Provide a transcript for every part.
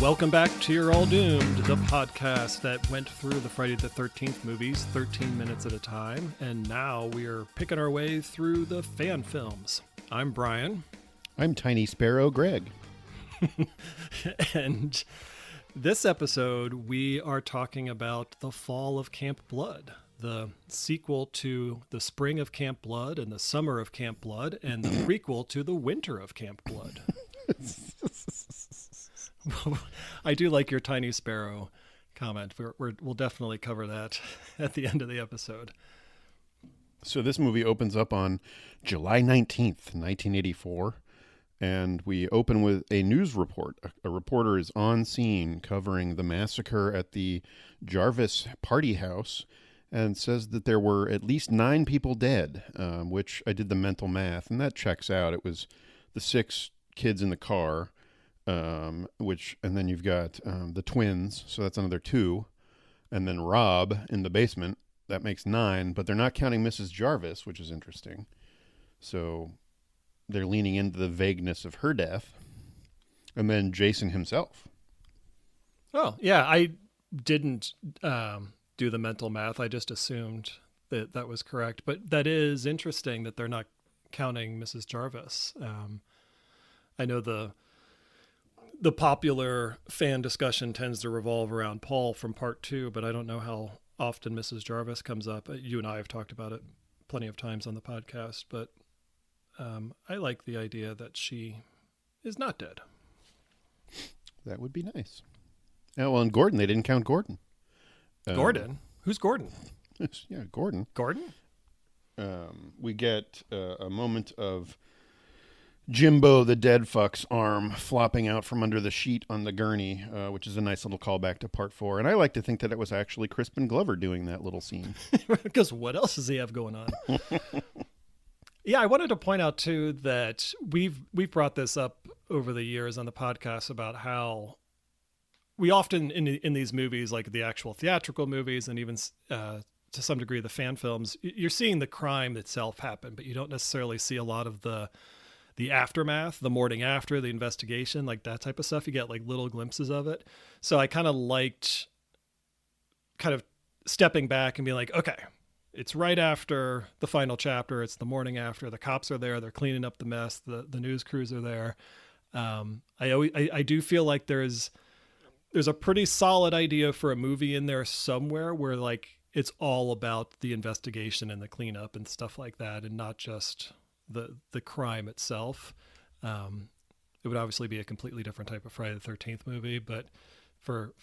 Welcome back to You're All Doomed, the podcast that went through the Friday the 13th movies 13 minutes at a time, and now we are picking our way through the fan films. I'm Brian. I'm Tiny Sparrow Greg. And this episode, we are talking about The Fall of Camp Blood, the sequel to The Spring of Camp Blood and The Summer of Camp Blood, and the prequel to The Winter of Camp Blood. I do like your Tiny Sparrow comment. We'll definitely cover that at the end of the episode. So this movie opens up on July 19th, 1984, and we open with a news report. A reporter is on scene covering the massacre at the Jarvis party house and says that there were at least 9 people dead, which I did the mental math, and that checks out. It was the 6 kids in the car, and then you've got the twins, so that's another 2, and then Rob in the basement, that makes 9, but they're not counting Mrs. Jarvis, which is interesting. So they're leaning into the vagueness of her death, and then Jason himself. Oh, yeah, I didn't do the mental math. I just assumed that was correct, but that is interesting that they're not counting Mrs. Jarvis. I know the popular fan discussion tends to revolve around Paul from part 2, but I don't know how often Mrs. Jarvis comes up. You and I have talked about it plenty of times on the podcast, but I like the idea that she is not dead. That would be nice. Oh, well, and Gordon, they didn't count Gordon. Gordon? Who's Gordon? Yeah, Gordon. Gordon? We get a moment of Jimbo the dead fuck's arm flopping out from under the sheet on the gurney, which is a nice little callback to part 4. And I like to think that it was actually Crispin Glover doing that little scene. Because what else does he have going on? Yeah, I wanted to point out, too, that we've brought this up over the years on the podcast about how we often, in these movies, like the actual theatrical movies and even to some degree the fan films, you're seeing the crime itself happen, but you don't necessarily see a lot of the aftermath, the morning after, the investigation, like that type of stuff. You get like little glimpses of it. So I kind of liked stepping back and being like, okay, it's right after the final chapter. It's the morning after. The cops are there. They're cleaning up the mess. The news crews are there. I do feel like there's a pretty solid idea for a movie in there somewhere where like it's all about the investigation and the cleanup and stuff like that, and not just the crime itself. It would obviously be a completely different type of Friday the 13th movie, but for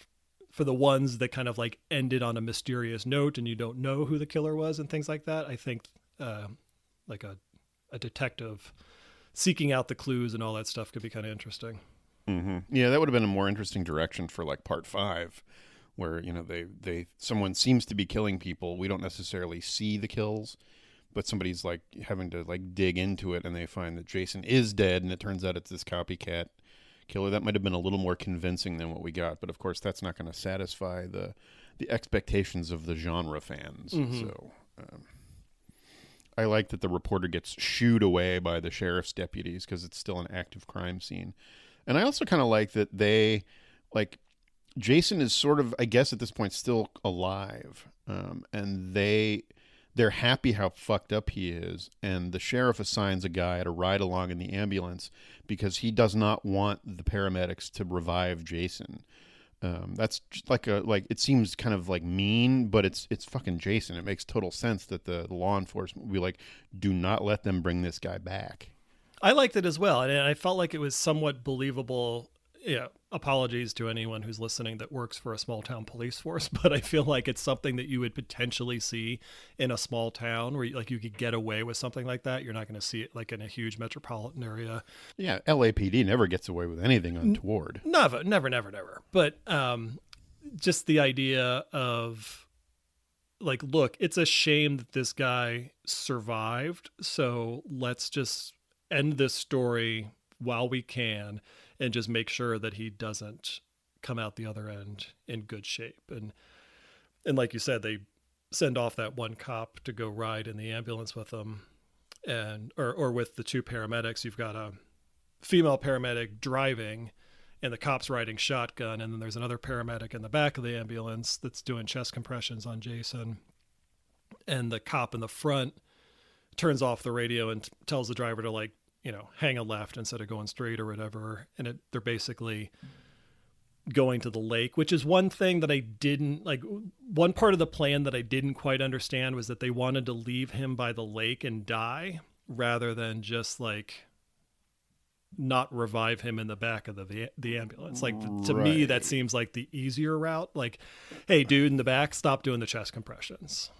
the ones that kind of like ended on a mysterious note and you don't know who the killer was and things like that, I think like a detective seeking out the clues and all that stuff could be kind of interesting. Mm-hmm. Yeah, that would have been a more interesting direction for like part 5, where, you know, someone seems to be killing people. We don't necessarily see the kills, but somebody's like having to like dig into it, and they find that Jason is dead, and it turns out it's this copycat killer. That might have been a little more convincing than what we got, but of course that's not going to satisfy the expectations of the genre fans. Mm-hmm. So I like that the reporter gets shooed away by the sheriff's deputies because it's still an active crime scene. And I also kind of like that Jason is sort of, I guess at this point, still alive, and they're happy how fucked up he is, and the sheriff assigns a guy to ride along in the ambulance because he does not want the paramedics to revive Jason. That's just like it seems kind of like mean, but it's fucking Jason. It makes total sense that the law enforcement will be like, do not let them bring this guy back. I liked it as well, and I felt like it was somewhat believable. Yeah, apologies to anyone who's listening that works for a small town police force, but I feel like it's something that you would potentially see in a small town where you could get away with something like that. You're not going to see it like in a huge metropolitan area. Yeah, LAPD never gets away with anything untoward. Never. But just the idea of like, look, it's a shame that this guy survived, so let's just end this story while we can and just make sure that he doesn't come out the other end in good shape. And like you said, they send off that one cop to go ride in the ambulance with them, or with the 2 paramedics. You've got a female paramedic driving, and the cop's riding shotgun, and then there's another paramedic in the back of the ambulance that's doing chest compressions on Jason, and the cop in the front turns off the radio and tells the driver to, like, hang a left instead of going straight or whatever. And they're basically going to the lake, which is one thing that I didn't like. One part of the plan that I didn't quite understand was that they wanted to leave him by the lake and die rather than just like not revive him in the back of the ambulance. Like, to me, that seems like the easier route. Like, hey, dude in the back, stop doing the chest compressions.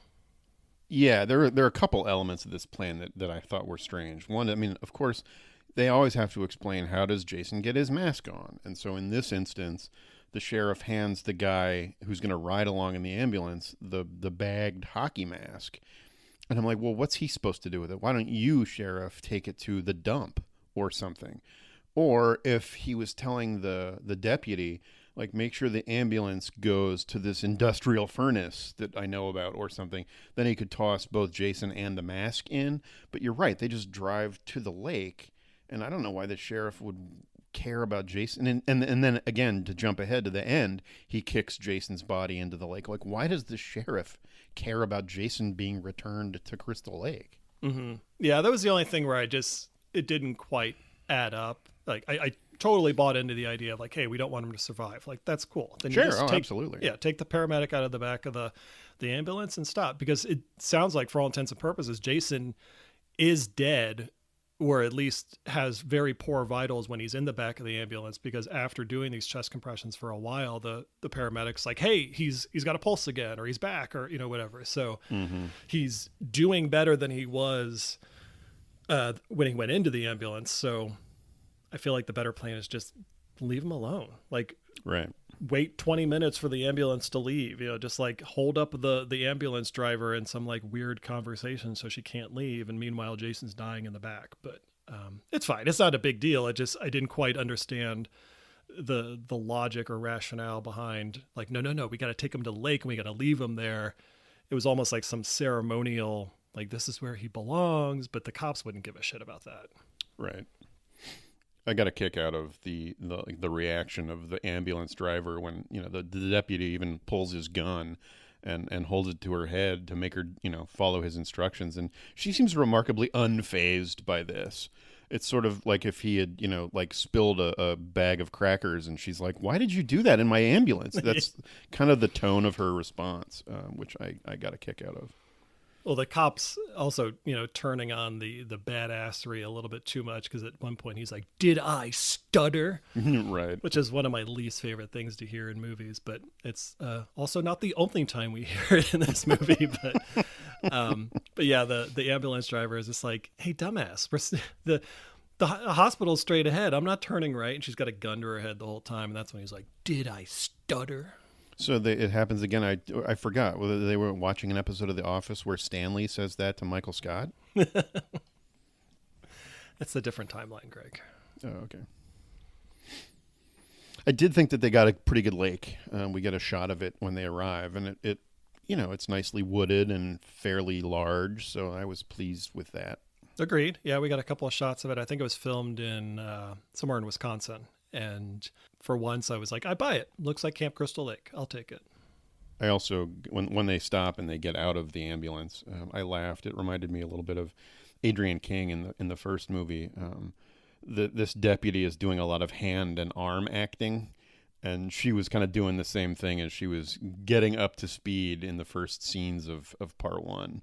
Yeah, there are a couple elements of this plan that I thought were strange. One, I mean, of course, they always have to explain, how does Jason get his mask on? And so in this instance, the sheriff hands the guy who's going to ride along in the ambulance the bagged hockey mask. And I'm like, well, what's he supposed to do with it? Why don't you, sheriff, take it to the dump or something? Or if he was telling the deputy, like, make sure the ambulance goes to this industrial furnace that I know about or something, then he could toss both Jason and the mask in. But you're right, they just drive to the lake, and I don't know why the sheriff would care about Jason. And then, again, to jump ahead to the end, he kicks Jason's body into the lake. Like, why does the sheriff care about Jason being returned to Crystal Lake? Mm-hmm. Yeah, that was the only thing where it didn't quite add up. Like, I totally bought into the idea of, like, hey, we don't want him to survive. Like, that's cool. Then sure, absolutely. Yeah, take the paramedic out of the back of the ambulance and stop. Because it sounds like, for all intents and purposes, Jason is dead, or at least has very poor vitals when he's in the back of the ambulance, because after doing these chest compressions for a while, the paramedic's like, hey, he's got a pulse again, or he's back, or whatever. So he's doing better than he was when he went into the ambulance. So I feel like the better plan is just leave him alone. Like, right. Wait 20 minutes for the ambulance to leave, just like hold up the ambulance driver in some like weird conversation so she can't leave. And meanwhile, Jason's dying in the back, but it's fine. It's not a big deal. I didn't quite understand the logic or rationale behind, like, no, we got to take him to the lake and we got to leave him there. It was almost like some ceremonial, like, this is where he belongs, but the cops wouldn't give a shit about that. Right. I got a kick out of the reaction of the ambulance driver when, the deputy even pulls his gun and holds it to her head to make her, follow his instructions. And she seems remarkably unfazed by this. It's sort of like if he had, like spilled a bag of crackers, and she's like, why did you do that in my ambulance? That's kind of the tone of her response, which I got a kick out of. Well, the cops also, turning on the badassery a little bit too much, because at one point he's like, did I stutter? Right. Which is one of my least favorite things to hear in movies, but it's also not the only time we hear it in this movie. But yeah, the ambulance driver is just like, hey, dumbass, the hospital's straight ahead. I'm not turning right. And she's got a gun to her head the whole time. And that's when he's like, did I stutter? So it happens again. I forgot whether they were watching an episode of The Office where Stanley says that to Michael Scott. It's a different timeline, Greg. Oh, okay. I did think that they got a pretty good lake. We get a shot of it when they arrive, and it it's nicely wooded and fairly large. So I was pleased with that. Agreed. Yeah, we got a couple of shots of it. I think it was filmed in somewhere in Wisconsin. And for once, I was like, I buy it. Looks like Camp Crystal Lake. I'll take it. I also, when they stop and they get out of the ambulance, I laughed. It reminded me a little bit of Adrienne King in the first movie. This deputy is doing a lot of hand and arm acting, and she was kind of doing the same thing as she was getting up to speed in the first scenes of part one.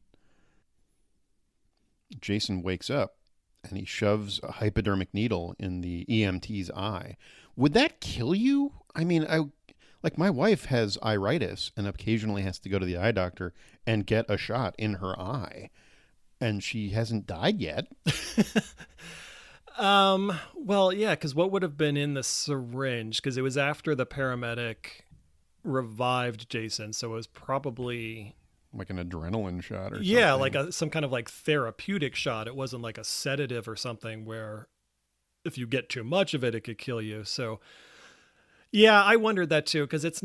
Jason wakes up, and he shoves a hypodermic needle in the EMT's eye. Would that kill you? I mean, my wife has iritis and occasionally has to go to the eye doctor and get a shot in her eye, and she hasn't died yet. Well, yeah, because what would have been in the syringe? Because it was after the paramedic revived Jason, so it was probably like an adrenaline shot or something. Yeah, like some kind of like therapeutic shot. It wasn't like a sedative or something where if you get too much of it, it could kill you. So yeah, I wondered that too, because it's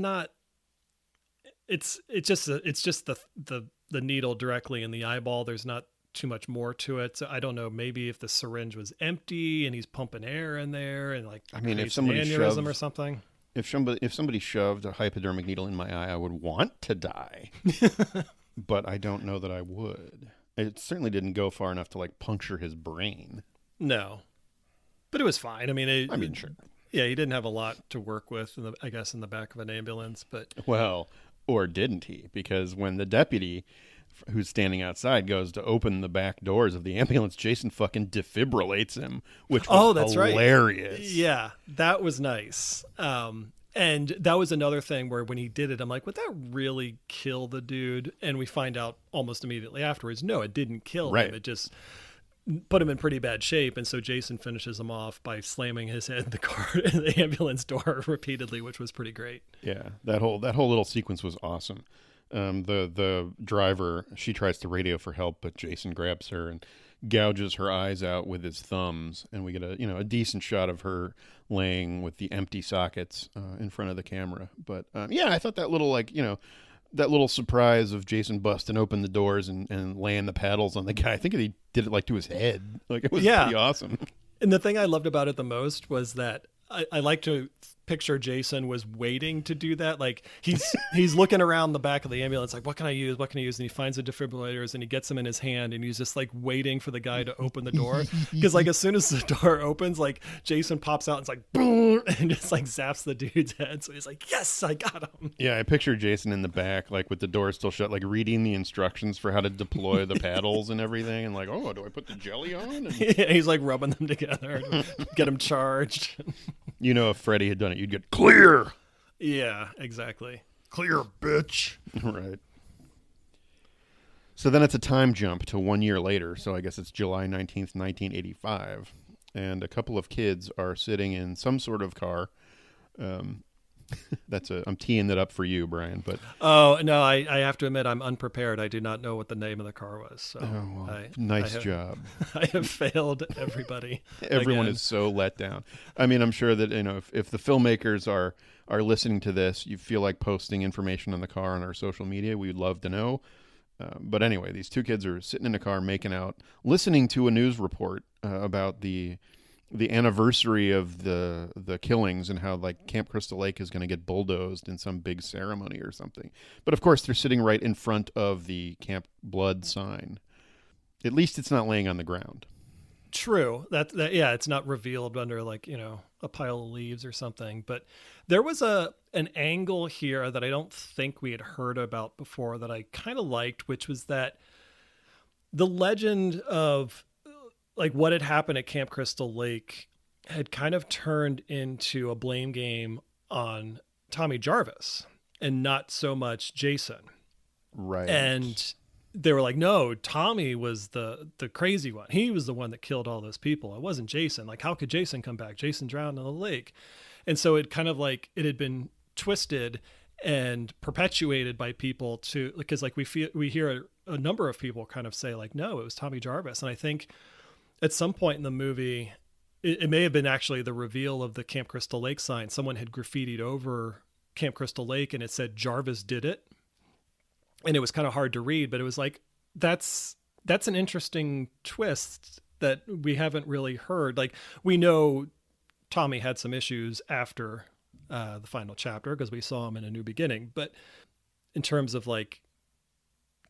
just the needle directly in the eyeball. There's not too much more to it. So I don't know, maybe if the syringe was empty and he's pumping air in there and like I mean, if creates an somebody aneurysm shoved or something. if somebody shoved a hypodermic needle in my eye, I would want to die. But I don't know that I would. It certainly didn't go far enough to like puncture his brain. No, but it was fine. I mean, Sure. Yeah, he didn't have a lot to work with, I guess, in the back of an ambulance. But Well, or didn't he? Because when the deputy who's standing outside goes to open the back doors of the ambulance, Jason fucking defibrillates him, which was that's hilarious. Right. Yeah, that was nice. And that was another thing where when he did it, I'm like, would that really kill the dude? And we find out almost immediately afterwards, no, it didn't kill him. It just put him in pretty bad shape. And so Jason finishes him off by slamming his head in the ambulance door repeatedly, which was pretty great. Yeah, that whole little sequence was awesome. The driver, she tries to radio for help, but Jason grabs her and gouges her eyes out with his thumbs, and we get a decent shot of her laying with the empty sockets in front of the camera. But yeah, I thought that little that little surprise of Jason busting open the doors and laying the paddles on the guy. I think he did it like to his head. Like it was pretty awesome. And the thing I loved about it the most was that I like to picture Jason was waiting to do that. Like he's looking around the back of the ambulance, like, what can I use? What can I use? And he finds the defibrillators and he gets them in his hand and he's just like waiting for the guy to open the door. Cause like as soon as the door opens, like Jason pops out and it's like, boom, and just like zaps the dude's head. So he's like, yes, I got him. Yeah. I picture Jason in the back, like with the door still shut, like reading the instructions for how to deploy the paddles and everything. And like, oh, do I put the jelly on? And yeah, he's like rubbing them together, get him charged. If Freddy had done it, you'd get clear. Yeah, exactly. Clear, bitch. Right. So then it's a time jump to 1 year later. So I guess it's July 19th, 1985. And a couple of kids are sitting in some sort of car. I'm teeing that up for you, Brian. But oh no, I have to admit I'm unprepared. I do not know what the name of the car was. So nice job. I have failed everybody. Everyone is so let down. I mean, I'm sure that if the filmmakers are listening to this, you feel like posting information on the car on our social media. We'd love to know. But anyway, these two kids are sitting in a car making out, listening to a news report about the anniversary of the killings and how like Camp Crystal Lake is going to get bulldozed in some big ceremony or something. But of course, they're sitting right in front of the Camp Blood sign. At least it's not laying on the ground. True. That yeah, it's not revealed under like, a pile of leaves or something. But there was an angle here that I don't think we had heard about before that I kind of liked, which was that the legend of like what had happened at Camp Crystal Lake had kind of turned into a blame game on Tommy Jarvis and not so much Jason. Right. And they were like, no, Tommy was the crazy one. He was the one that killed all those people. It wasn't Jason. Like, how could Jason come back? Jason drowned in the lake. And so it kind of like it had been twisted and perpetuated by people because like we hear a number of people kind of say like, no, it was Tommy Jarvis. And I think at some point in the movie, it may have been actually the reveal of the Camp Crystal Lake sign. Someone had graffitied over Camp Crystal Lake and it said Jarvis did it. And it was kind of hard to read, but it was like, that's an interesting twist that we haven't really heard. Like we know Tommy had some issues after the final chapter because we saw him in A New Beginning. But in terms of like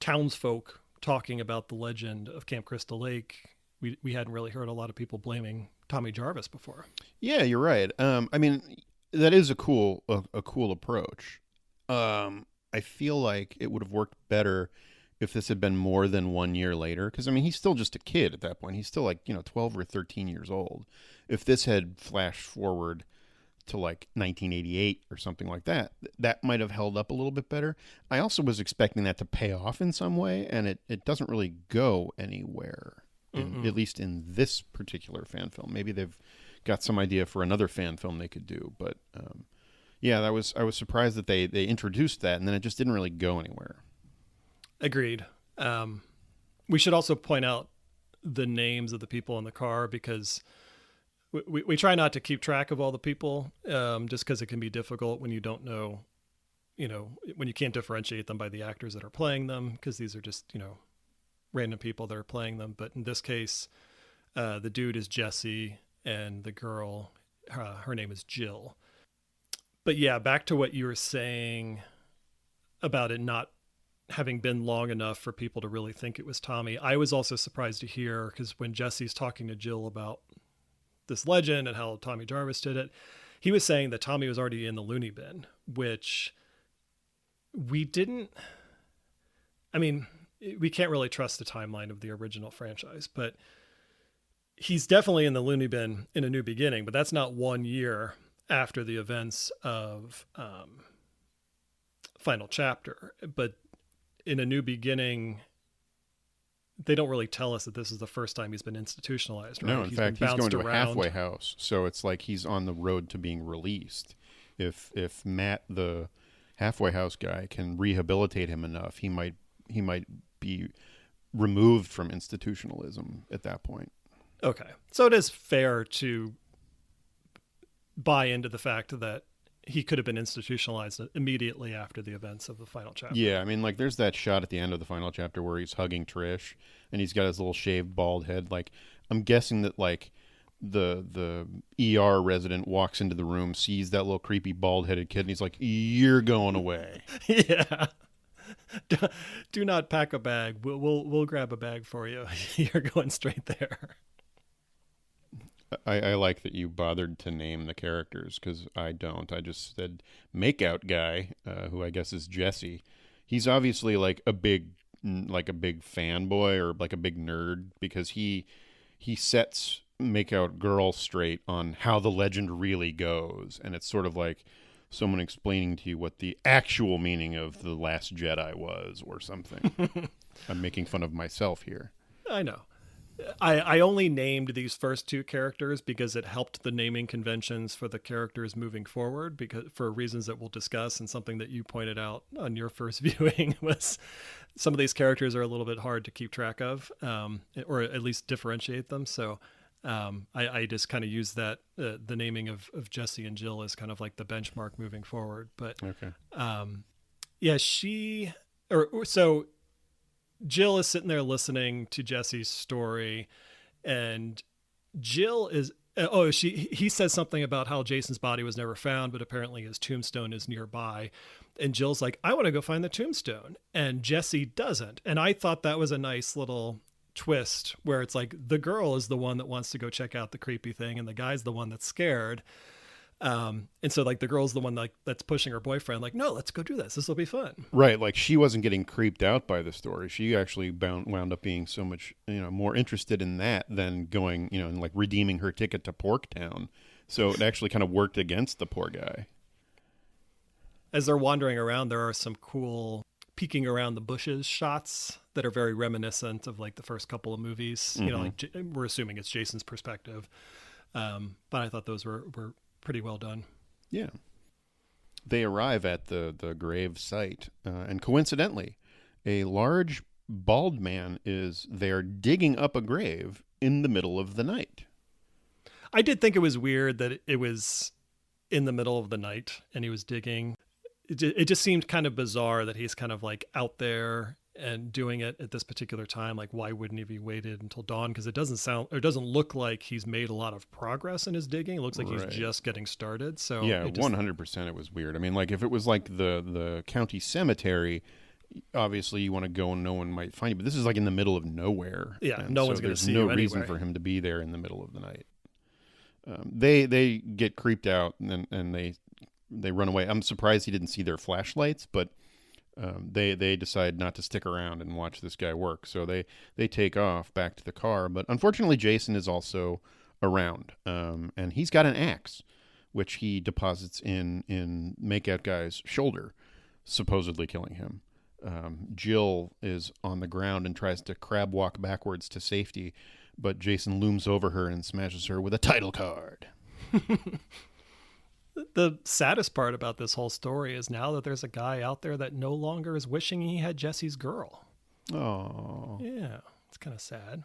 townsfolk talking about the legend of Camp Crystal Lake, we hadn't really heard a lot of people blaming Tommy Jarvis before. Yeah, you're right. I mean, that is a cool approach. I feel like it would have worked better if this had been more than 1 year later. Because, I mean, he's still just a kid at that point. He's still like, 12 or 13 years old. If this had flashed forward to like 1988 or something like that, that might have held up a little bit better. I also was expecting that to pay off in some way, and it doesn't really go anywhere, at least in this particular fan film. Maybe they've got some idea for another fan film they could do, but yeah, I was surprised that they introduced that, and then it just didn't really go anywhere. Agreed. We should also point out the names of the people in the car because we try not to keep track of all the people, just because it can be difficult when you don't know, when you can't differentiate them by the actors that are playing them, because these are just, random people that are playing them. But in this case, the dude is Jesse, and the girl, her name is Jill. But yeah, back to what you were saying about it not having been long enough for people to really think it was Tommy. I was also surprised to hear, because when Jesse's talking to Jill about this legend and how Tommy Jarvis did it, he was saying that Tommy was already in the loony bin, which we didn't. I mean, we can't really trust the timeline of the original franchise, but he's definitely in the loony bin in A New Beginning, but that's not 1 year after the events of Final Chapter. But in A New Beginning, they don't really tell us that this is the first time he's been institutionalized, right? No, in fact, he's going to a halfway house, so it's like he's on the road to being released. If Matt, the halfway house guy, can rehabilitate him enough, he might be removed from institutionalism at that point. Okay, so it is fair to buy into the fact that he could have been institutionalized immediately after the events of the final chapter. Yeah, I mean, like, there's that shot at the end of the final chapter where he's hugging Trish, and he's got his little shaved bald head. Like, I'm guessing that, like, the ER resident walks into the room, sees that little creepy bald-headed kid, and he's like, "You're going away." Yeah. Do not pack a bag. We'll grab a bag for you. You're going straight there. I like that you bothered to name the characters, because I don't. I just said makeout guy, who I guess is Jesse. He's obviously like a big fanboy or like a big nerd, because he sets makeout girl straight on how the legend really goes, and it's sort of like someone explaining to you what the actual meaning of The Last Jedi was or something. I'm making fun of myself here. I know. I only named these first two characters because it helped the naming conventions for the characters moving forward, because for reasons that we'll discuss, and something that you pointed out on your first viewing was some of these characters are a little bit hard to keep track of, or at least differentiate them. So I just kind of use that the naming of Jesse and Jill as kind of like the benchmark moving forward. But okay, yeah, so Jill is sitting there listening to Jesse's story, and Jill is he says something about how Jason's body was never found, but apparently his tombstone is nearby. And Jill's like, "I want to go find the tombstone," and Jesse doesn't. And I thought that was a nice little twist where it's like the girl is the one that wants to go check out the creepy thing, and the guy's the one that's scared. And so like the girl's the one like that's pushing her boyfriend, like, "No, let's go do this. This will be fun." Right. Like, she wasn't getting creeped out by the story. She actually wound up being so much, more interested in that than going, and like redeeming her ticket to Porktown. So it actually kind of worked against the poor guy. As they're wandering around, there are some cool peeking around the bushes shots that are very reminiscent of like the first couple of movies. Mm-hmm. Like we're assuming it's Jason's perspective. But I thought those were pretty well done. Yeah. They arrive at the grave site, and coincidentally, a large bald man is there digging up a grave in the middle of the night. I did think it was weird that it was in the middle of the night and he was digging. It just seemed kind of bizarre that he's kind of like out there and doing it at this particular time. Like, why wouldn't he be waited until dawn? Because it doesn't look like he's made a lot of progress in his digging. It looks like he's just getting started. So yeah, 100% it was weird. I mean, like, if it was like the county cemetery, obviously you want to go and no one might find you. But this is like in the middle of nowhere. Yeah, and no one's going to see you There's anyway. no reason for him to be there in the middle of the night. They get creeped out and they run away. I'm surprised he didn't see their flashlights, but they decide not to stick around and watch this guy work. So they take off back to the car. But unfortunately, Jason is also around, and he's got an axe, which he deposits in Makeout Guy's shoulder, supposedly killing him. Jill is on the ground and tries to crab walk backwards to safety, but Jason looms over her and smashes her with a title card. The saddest part about this whole story is now that there's a guy out there that no longer is wishing he had Jesse's girl. Oh. Yeah, it's kind of sad.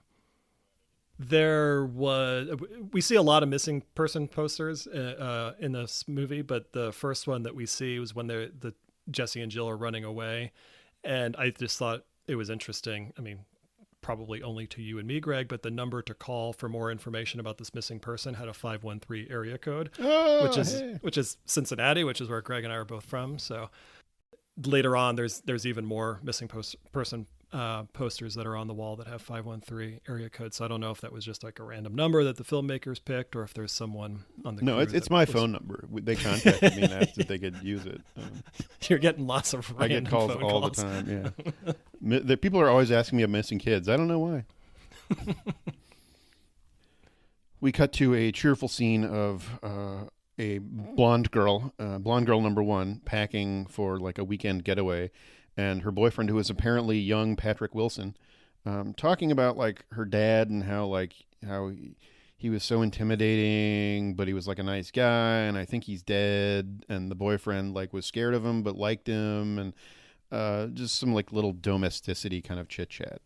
We see a lot of missing person posters in this movie, but the first one that we see was when the Jesse and Jill are running away. And I just thought it was interesting. I mean, probably only to you and me, Greg, but the number to call for more information about this missing person had a 513 area code, Oh, which is Cincinnati, which is where Greg and I are both from. So later on, there's even more missing person posters that are on the wall that have 513 area code. So I don't know if that was just like a random number that the filmmakers picked, or if there's someone on the no, crew it's my phone number. They contacted me and asked if they could use it. You're getting lots of I random get calls phone all calls. the time. Yeah, the people are always asking me about missing kids. I don't know why. We cut to a cheerful scene of a blonde girl number one, packing for like a weekend getaway, and her boyfriend, who is apparently young Patrick Wilson, talking about like her dad and how he was so intimidating, but he was like a nice guy, and I think he's dead. And the boyfriend like was scared of him but liked him, and just some like little domesticity kind of chit chat.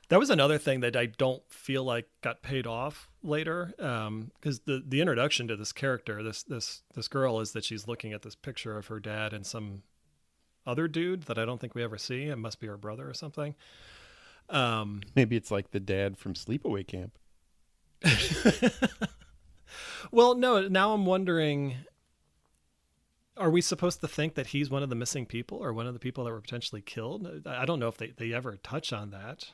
That was another thing that I don't feel like got paid off later, because the introduction to this character, this girl, is that she's looking at this picture of her dad and some other dude that I don't think we ever see. It must be her brother or something. Maybe it's like the dad from Sleepaway Camp. Well, no, now I'm wondering, are we supposed to think that he's one of the missing people or one of the people that were potentially killed? I don't know if they ever touch on that,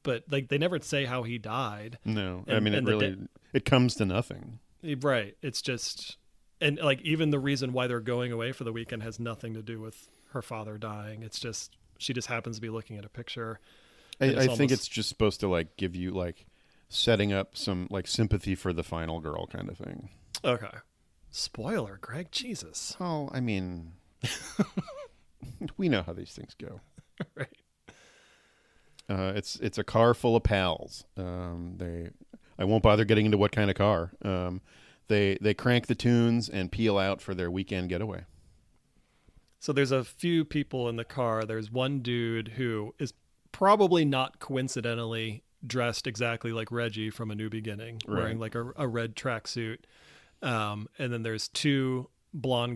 but like they never say how he died. No, And- I mean, and it comes to nothing. Right. It's just, and like even the reason why they're going away for the weekend has nothing to do with her father dying. It's just, she just happens to be looking at a picture. I think it's just supposed to like give you like setting up some like sympathy for the final girl kind of thing. Okay. Spoiler, Greg. Jesus. Oh, I mean, we know how these things go. Right. It's a car full of pals. I won't bother getting into what kind of car. They crank the tunes and peel out for their weekend getaway. So there's a few people in the car. There's one dude who is probably not coincidentally dressed exactly like Reggie from A New Beginning, wearing like a red tracksuit. And then there's two more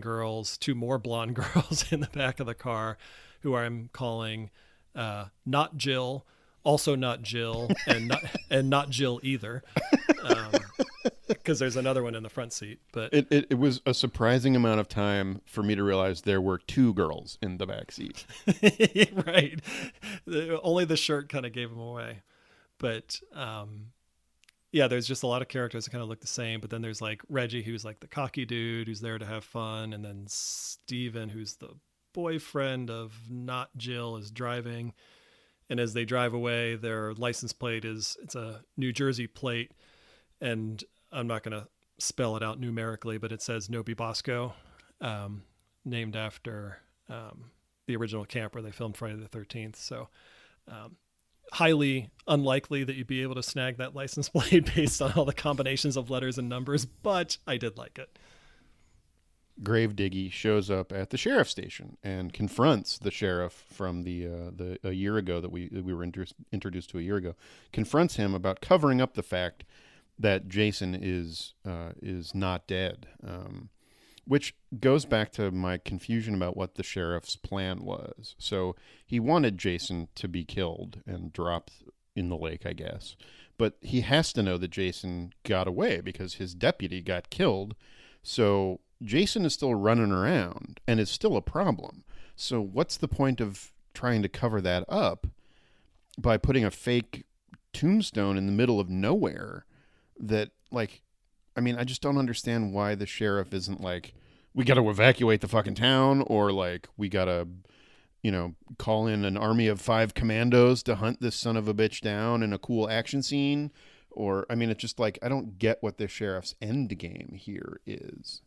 blonde girls in the back of the car who I'm calling not Jill, also not Jill, and not Jill either. Because there's another one in the front seat. But it was a surprising amount of time for me to realize there were two girls in the back seat. right. Only the shirt kind of gave them away. But yeah, there's just a lot of characters that kind of look the same. But then there's like Reggie, who's like the cocky dude who's there to have fun. And then Steven, who's the boyfriend of not Jill, is driving. And as they drive away, their license plate it's a New Jersey plate. And I'm not going to spell it out numerically, but it says Nobi Bosco, named after the original camp where they filmed Friday the 13th. So highly unlikely that you'd be able to snag that license plate based on all the combinations of letters and numbers, but I did like it. Gravediggy shows up at the sheriff's station and confronts the sheriff from the a year ago that we were introduced to a year ago. Confronts him about covering up the fact that Jason is not dead, which goes back to my confusion about what the sheriff's plan was. So he wanted Jason to be killed and dropped in the lake, I guess, but he has to know that Jason got away because his deputy got killed. So Jason is still running around and is still a problem. So what's the point of trying to cover that up by putting a fake tombstone in the middle of nowhere? That, like, I mean, I just don't understand why the sheriff isn't like, we got to evacuate the fucking town, or like, we got to, call in an army of 5 commandos to hunt this son of a bitch down in a cool action scene. Or, I mean, it's just like, I don't get what the sheriff's end game here is.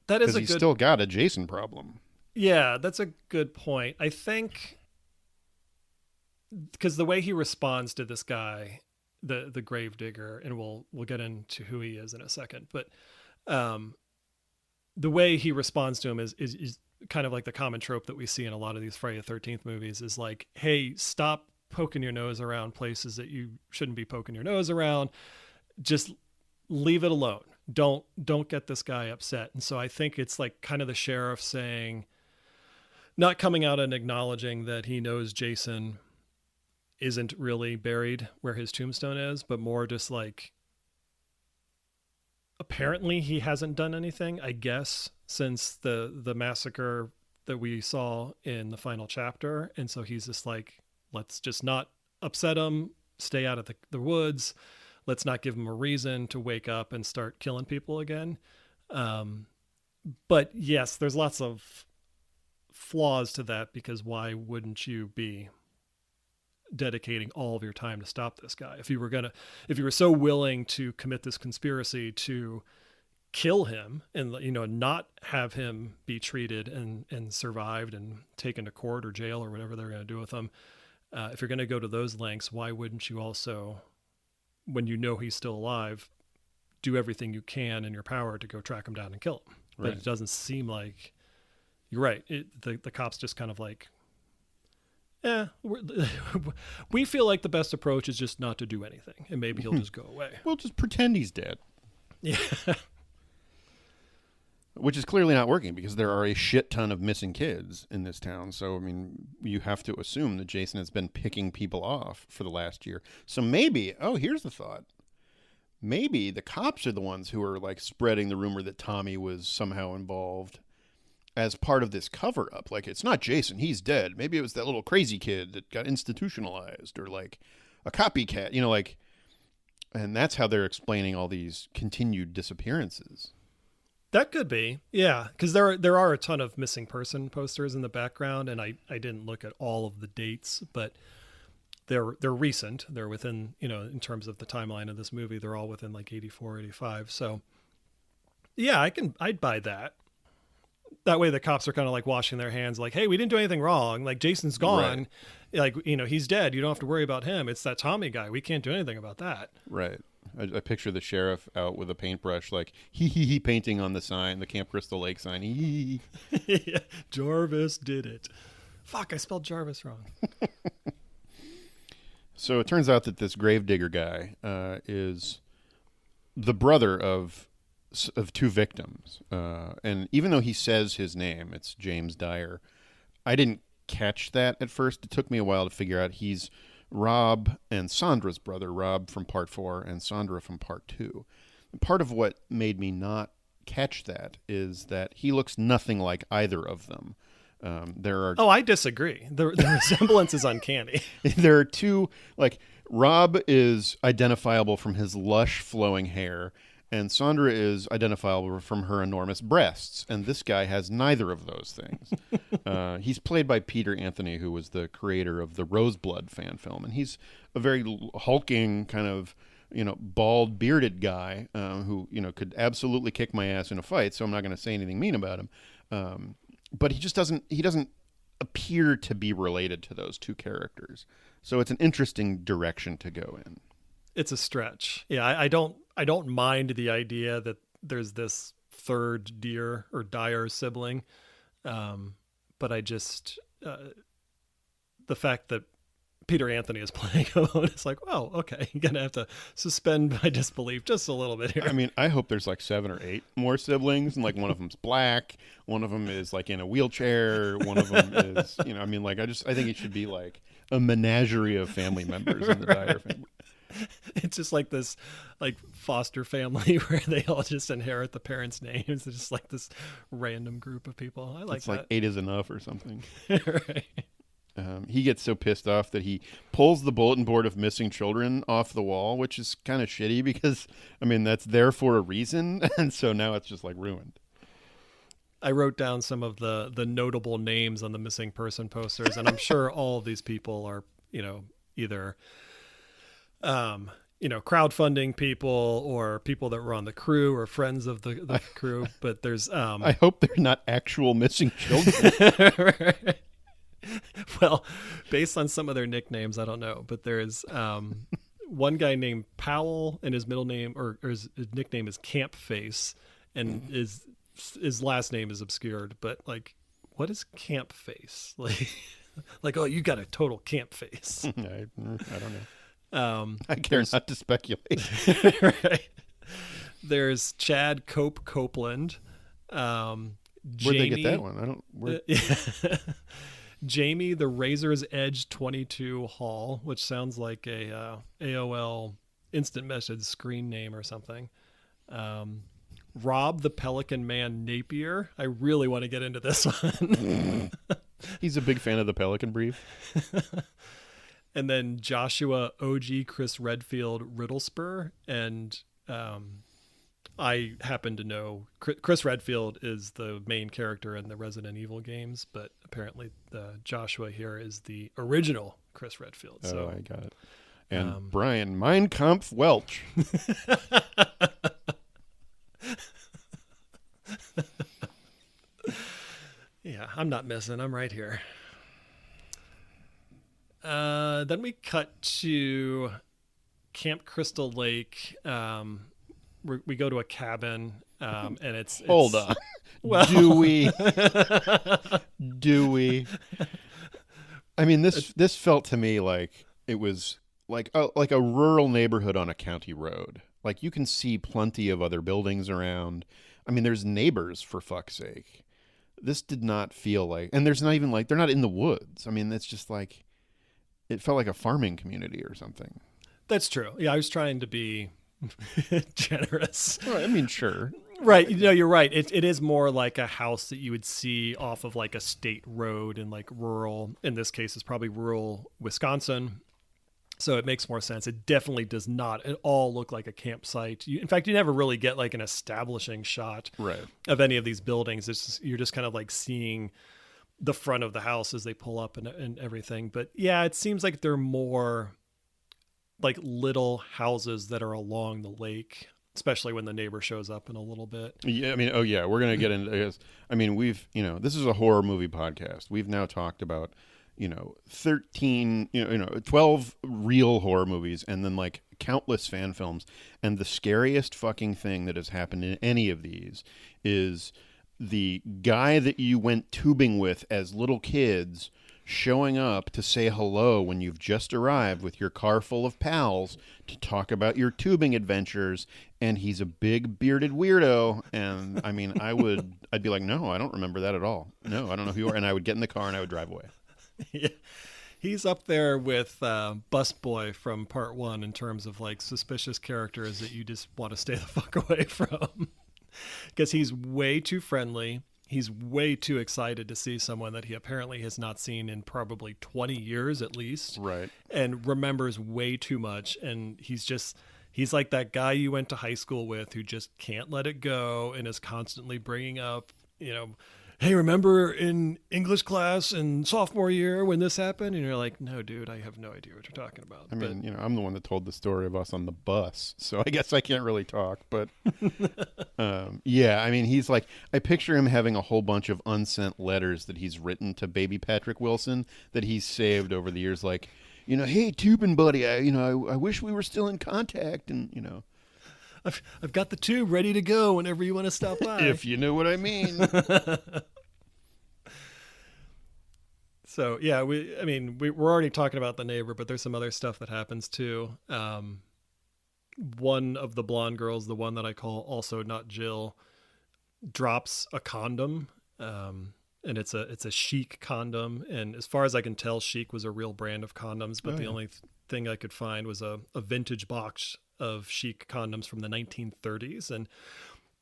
That is because he's still got a Jason problem. Yeah, that's a good point. I think because the way he responds to this guy, the gravedigger, and we'll get into who he is in a second, but the way he responds to him is kind of like the common trope that we see in a lot of these Friday the 13th movies, is like, hey, stop poking your nose around places that you shouldn't be poking your nose around. Just leave it alone. Don't get this guy upset. And so I think it's like kind of the sheriff saying, not coming out and acknowledging that he knows Jason isn't really buried where his tombstone is, but more just like apparently he hasn't done anything, I guess, since the massacre that we saw in the final chapter. And so he's just like, let's just not upset him, stay out of the woods. Let's not give him a reason to wake up and start killing people again. But yes, there's lots of flaws to that, because why wouldn't you be dedicating all of your time to stop this guy? If you were so willing to commit this conspiracy to kill him and, not have him be treated and survived and taken to court or jail or whatever they're going to do with him, if you're going to go to those lengths, why wouldn't you also, when you know he's still alive, do everything you can in your power to go track him down and kill him? But Right. it doesn't seem like, you're right. The cops just kind of like, we feel like the best approach is just not to do anything, and maybe he'll just go away. Well, just pretend he's dead. Yeah. Which is clearly not working, because there are a shit ton of missing kids in this town. So, I mean, you have to assume that Jason has been picking people off for the last year. So maybe, here's the thought. Maybe the cops are the ones who are like spreading the rumor that Tommy was somehow involved as part of this cover up. Like, it's not Jason, he's dead. Maybe it was that little crazy kid that got institutionalized, or like a copycat, and that's how they're explaining all these continued disappearances. That could be, yeah, because there are a ton of missing person posters in the background, and I didn't look at all of the dates, but they're recent. They're within, in terms of the timeline of this movie, they're all within like 84, 85. So yeah, I'd buy that. That way the cops are kind of like washing their hands, like, hey, we didn't do anything wrong. Like, Jason's gone. Right. Like, he's dead. You don't have to worry about him. It's that Tommy guy. We can't do anything about that. Right. I picture the sheriff out with a paintbrush, like, he painting on the sign, the Camp Crystal Lake sign. Hee. Yeah, Jarvis did it. Fuck, I spelled Jarvis wrong. So it turns out that this gravedigger guy is the brother of two victims. And even though he says his name, it's James Dyer, I didn't catch that at first. It took me a while to figure out he's Rob and Sandra's brother, Rob from part 4 and Sandra from part 2. And part of what made me not catch that is that he looks nothing like either of them. I disagree. The resemblance is uncanny. There are two, like, Rob is identifiable from his lush flowing hair, and Sandra is identifiable from her enormous breasts, and this guy has neither of those things. He's played by Peter Anthony, who was the creator of the Roseblood fan film, and he's a very hulking kind of, bald, bearded guy who, could absolutely kick my ass in a fight, so I'm not going to say anything mean about him. But he doesn't appear to be related to those two characters. So it's an interesting direction to go in. It's a stretch. Yeah, I don't mind the idea that there's this third Dyer sibling. But I just, the fact that Peter Anthony is playing him, it's like, oh, okay, you're going to have to suspend my disbelief just a little bit here. I mean, I hope there's like 7 or 8 more siblings, and like one of them's black, one of them is like in a wheelchair, one of them is, I think it should be like a menagerie of family members in the Dyer family. It's just like this, like, foster family where they all just inherit the parents' names. It's just like this random group of people. I like it's that. Like 8 is enough or something. Right. He gets so pissed off that he pulls the bulletin board of missing children off the wall, which is kind of shitty because, that's there for a reason. And so now it's just like ruined. I wrote down some of the notable names on the missing person posters, and I'm sure all of these people are, either, crowdfunding people or people that were on the crew or friends of the crew. But there's, I hope they're not actual missing children. Right. Well, based on some of their nicknames, I don't know, but there's one guy named Powell, and his middle name or his nickname is Camp Face, and his last name is obscured. But like, what is Camp Face? Like, oh, you got a total camp face. I don't know. I care not to speculate. Right. There's Chad Copeland. Where'd they get that one? I don't. Jamie the Razor's Edge 22 Hall, which sounds like a AOL instant message screen name or something. Rob the Pelican Man Napier. I really want to get into this one. He's a big fan of the Pelican Brief. And then Joshua OG Chris Redfield Riddlespur. And I happen to know Chris Redfield is the main character in the Resident Evil games, but apparently Joshua here is the original Chris Redfield. So I got it. And Brian Mein Kampf Welch. Yeah, I'm not missing. I'm right here. Then we cut to Camp Crystal Lake. We go to a cabin, and it's hold on. Well, do we? Do we? I mean, this felt to me like it was like a rural neighborhood on a county road. Like you can see plenty of other buildings around. I mean, there's neighbors, for fuck's sake. This did not feel like, and there's not even like, they're not in the woods. I mean, it's just like, it felt like a farming community or something. That's true. Yeah, I was trying to be generous. Well, I mean, sure. Right. You know, you're right. It is more like a house that you would see off of like a state road in like rural, in this case, it's probably rural Wisconsin. So it makes more sense. It definitely does not at all look like a campsite. In fact, you never really get like an establishing shot of any of these buildings. You're just kind of like seeing the front of the house as they pull up and everything. But yeah, it seems like they're more like little houses that are along the lake, especially when the neighbor shows up in a little bit. Yeah, I mean, we're going to get into this. I mean, this is a horror movie podcast. We've now talked about 13, 12 real horror movies and then like countless fan films. And the scariest fucking thing that has happened in any of these is the guy that you went tubing with as little kids showing up to say hello when you've just arrived with your car full of pals to talk about your tubing adventures. And he's a big bearded weirdo. And I mean, I'd be like, no, I don't remember that at all. No, I don't know who you are. And I would get in the car and I would drive away. Yeah. He's up there with Busboy from part 1 in terms of like suspicious characters that you just want to stay the fuck away from, because he's way too friendly. He's way too excited to see someone that he apparently has not seen in probably 20 years at least. Right. And remembers way too much. And he's like that guy you went to high school with who just can't let it go and is constantly bringing up, hey, remember in English class in sophomore year when this happened? And you're like, no, dude, I have no idea what you're talking about. I mean, I'm the one that told the story of us on the bus, so I guess I can't really talk. But yeah, I mean, he's like, I picture him having a whole bunch of unsent letters that he's written to baby Patrick Wilson that he's saved over the years. Like, hey, tubing buddy, I wish we were still in contact, and I've got the tube ready to go whenever you want to stop by. If you know what I mean. So yeah, we're already talking about the neighbor, but there's some other stuff that happens too. One of the blonde girls, the one that I call also not Jill, drops a condom, and it's a Chic condom. And as far as I can tell, Chic was a real brand of condoms, but the only thing I could find was a vintage box of Chic condoms from the 1930s. And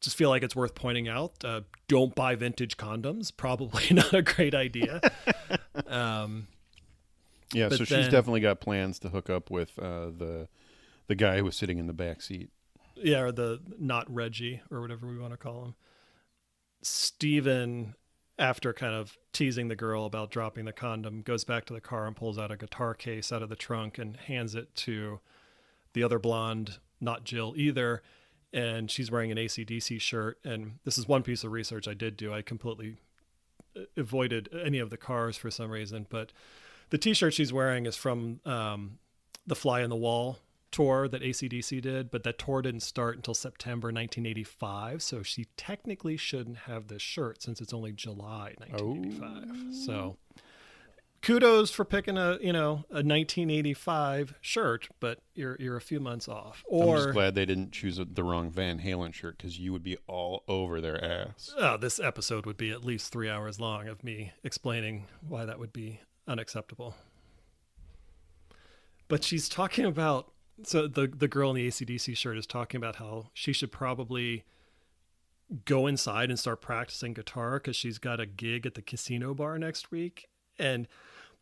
just feel like it's worth pointing out, don't buy vintage condoms. Probably not a great idea. Yeah, so she's definitely got plans to hook up with the guy who was sitting in the back seat. Yeah, or the not Reggie or whatever we want to call him. Steven, after kind of teasing the girl about dropping the condom, goes back to the car and pulls out a guitar case out of the trunk and hands it to the other blonde, not Jill either. And she's wearing an AC/DC shirt. And this is one piece of research I did do. I completely avoided any of the cars for some reason. But the t-shirt she's wearing is from the Fly on the Wall tour that AC/DC did. But that tour didn't start until September 1985. So she technically shouldn't have this shirt since it's only July 1985. So kudos for picking a 1985 shirt, but you're a few months off. I'm just Or glad they didn't choose the wrong Van Halen shirt, because you would be all over their ass. this episode would be at least 3 hours long of me explaining why that would be unacceptable. But she's talking about, so the girl in the AC/DC shirt is talking about how she should probably go inside and start practicing guitar because she's got a gig at the casino bar next week. And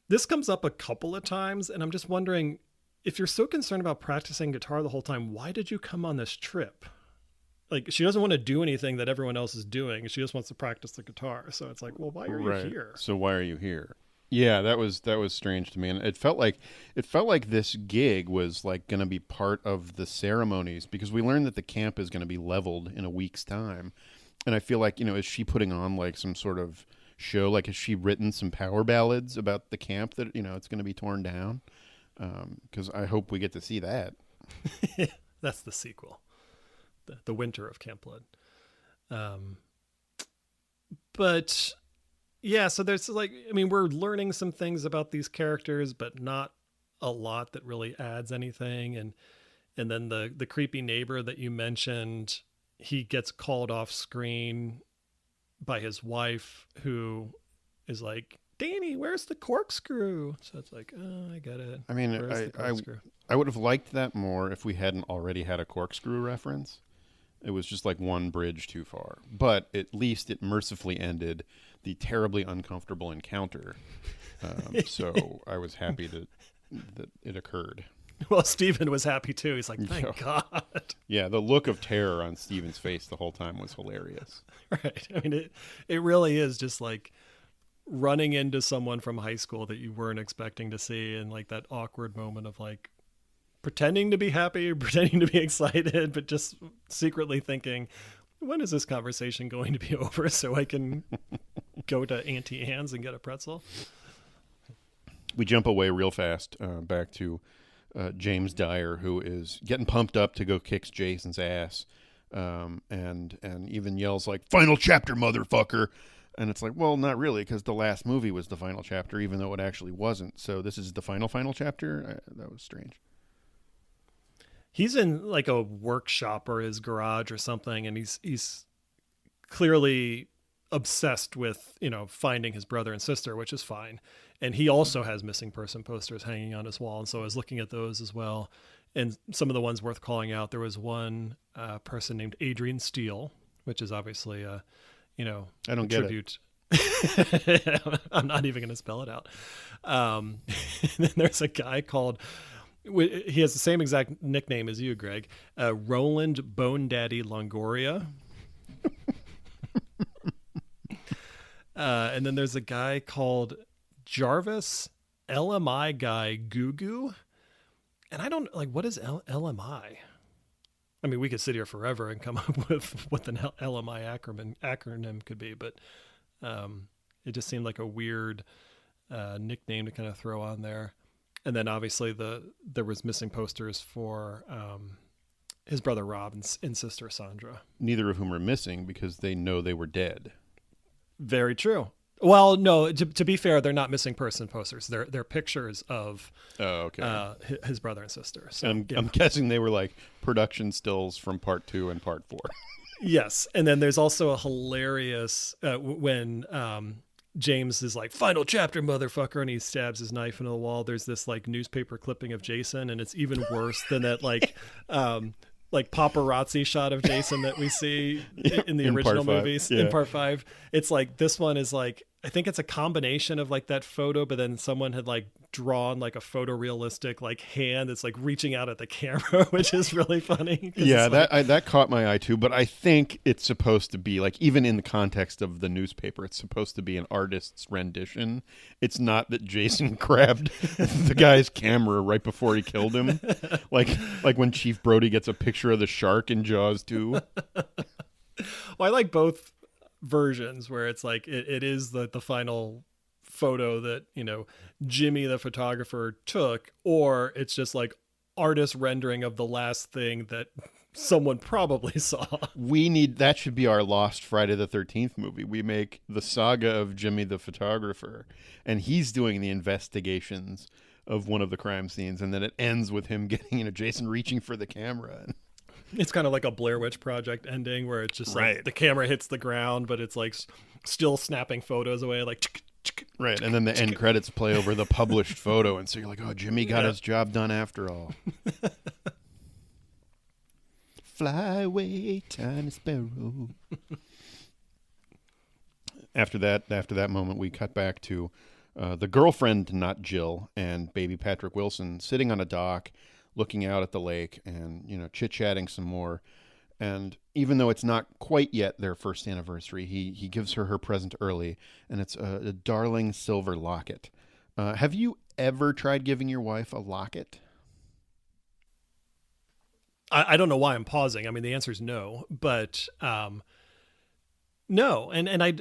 this comes up a couple of times, and I'm just wondering, if you're so concerned about practicing guitar the whole time, why did you come on this trip? Like, she doesn't want to do anything that everyone else is doing. She just wants to practice the guitar. So it's like, well, why are you here? So why are you here? Yeah, that was strange to me, and it felt like this gig was like going to be part of the ceremonies, because we learned that the camp is going to be leveled in a week's time, and I feel like, is she putting on like some sort of show? Like, has she written some power ballads about the camp that it's going to be torn down? Because I hope we get to see that. That's the sequel, the Winter of Camp Blood. But yeah, so there's like, I mean, we're learning some things about these characters, but not a lot that really adds anything. And then the creepy neighbor that you mentioned, he gets called off screen by his wife, who is like, Danny, where's the corkscrew? So it's like, oh, I get it. I mean, I would have liked that more if we hadn't already had a corkscrew reference. It was just like one bridge too far. But at least it mercifully ended the terribly uncomfortable encounter. So I was happy that it occurred. Well, Steven was happy too. He's like, thank God. Yeah, the look of terror on Steven's face the whole time was hilarious. Right. I mean, it really is just like running into someone from high school that you weren't expecting to see, and like that awkward moment of like pretending to be happy, pretending to be excited, but just secretly thinking, when is this conversation going to be over so I can go to Auntie Anne's and get a pretzel? We jump away real fast back to James Dyer, who is getting pumped up to go kick Jason's ass, and even yells like, "Final chapter, motherfucker!" And it's like, well, not really, because the last movie was the final chapter, even though it actually wasn't. So this is the final chapter? That was strange. He's in like a workshop or his garage or something, and he's clearly obsessed with, finding his brother and sister, which is fine. And he also has missing person posters hanging on his wall, and so I was looking at those as well. And some of the ones worth calling out, there was one person named Adrian Steele, which is obviously a I don't get tribute. It. I'm not even going to spell it out. And then there's a guy called, he has the same exact nickname as you, Greg, Roland Bone Daddy Longoria. And then there's a guy called Jarvis LMI Guy Goo. And I don't like, what is LMI? I mean, we could sit here forever and come up with what the LMI acronym could be, but it just seemed like a weird nickname to kind of throw on there. And then obviously there was missing posters for his brother Rob and sister Sandra. Neither of whom are missing because they know they were dead. Very true. Well, no, to be fair, they're not missing person posters. They're pictures of his brother and sister. So, I'm guessing they were like production stills from part 2 and part 4. Yes. And then there's also a hilarious when James is like, final chapter, motherfucker, and he stabs his knife into the wall. There's this like newspaper clipping of Jason, and it's even worse than that like paparazzi shot of Jason that we see in the original movies. In part 5. It's like, this one is like, I think it's a combination of like that photo, but then someone had like drawn like a photorealistic like hand that's like reaching out at the camera, which is really funny. Yeah, that caught my eye too, but I think it's supposed to be like, even in the context of the newspaper, it's supposed to be an artist's rendition. It's not that Jason grabbed the guy's camera right before he killed him. like when Chief Brody gets a picture of the shark in Jaws 2. Well, I like both versions where it's like it is the final photo that Jimmy the photographer took, or it's just like artist rendering of the last thing that someone probably saw. That should be our lost Friday the 13th movie. We make the saga of Jimmy the photographer, and he's doing the investigations of one of the crime scenes, and then it ends with him getting, Jason reaching for the camera. It's kind of like a Blair Witch Project ending where it's just Right. like the camera hits the ground, but it's like still snapping photos away, like Right, and then the end credits play over the published photo, and so you're like, oh, Jimmy got his job done after all. Fly away, tiny sparrow. After that moment, we cut back to the girlfriend, not Jill, and baby Patrick Wilson sitting on a dock, looking out at the lake, and chit-chatting some more. And even though it's not quite yet their first anniversary, he gives her present early, and it's a darling silver locket. Have you ever tried giving your wife a locket? I don't know why I'm pausing. I mean, the answer is no, but no. And I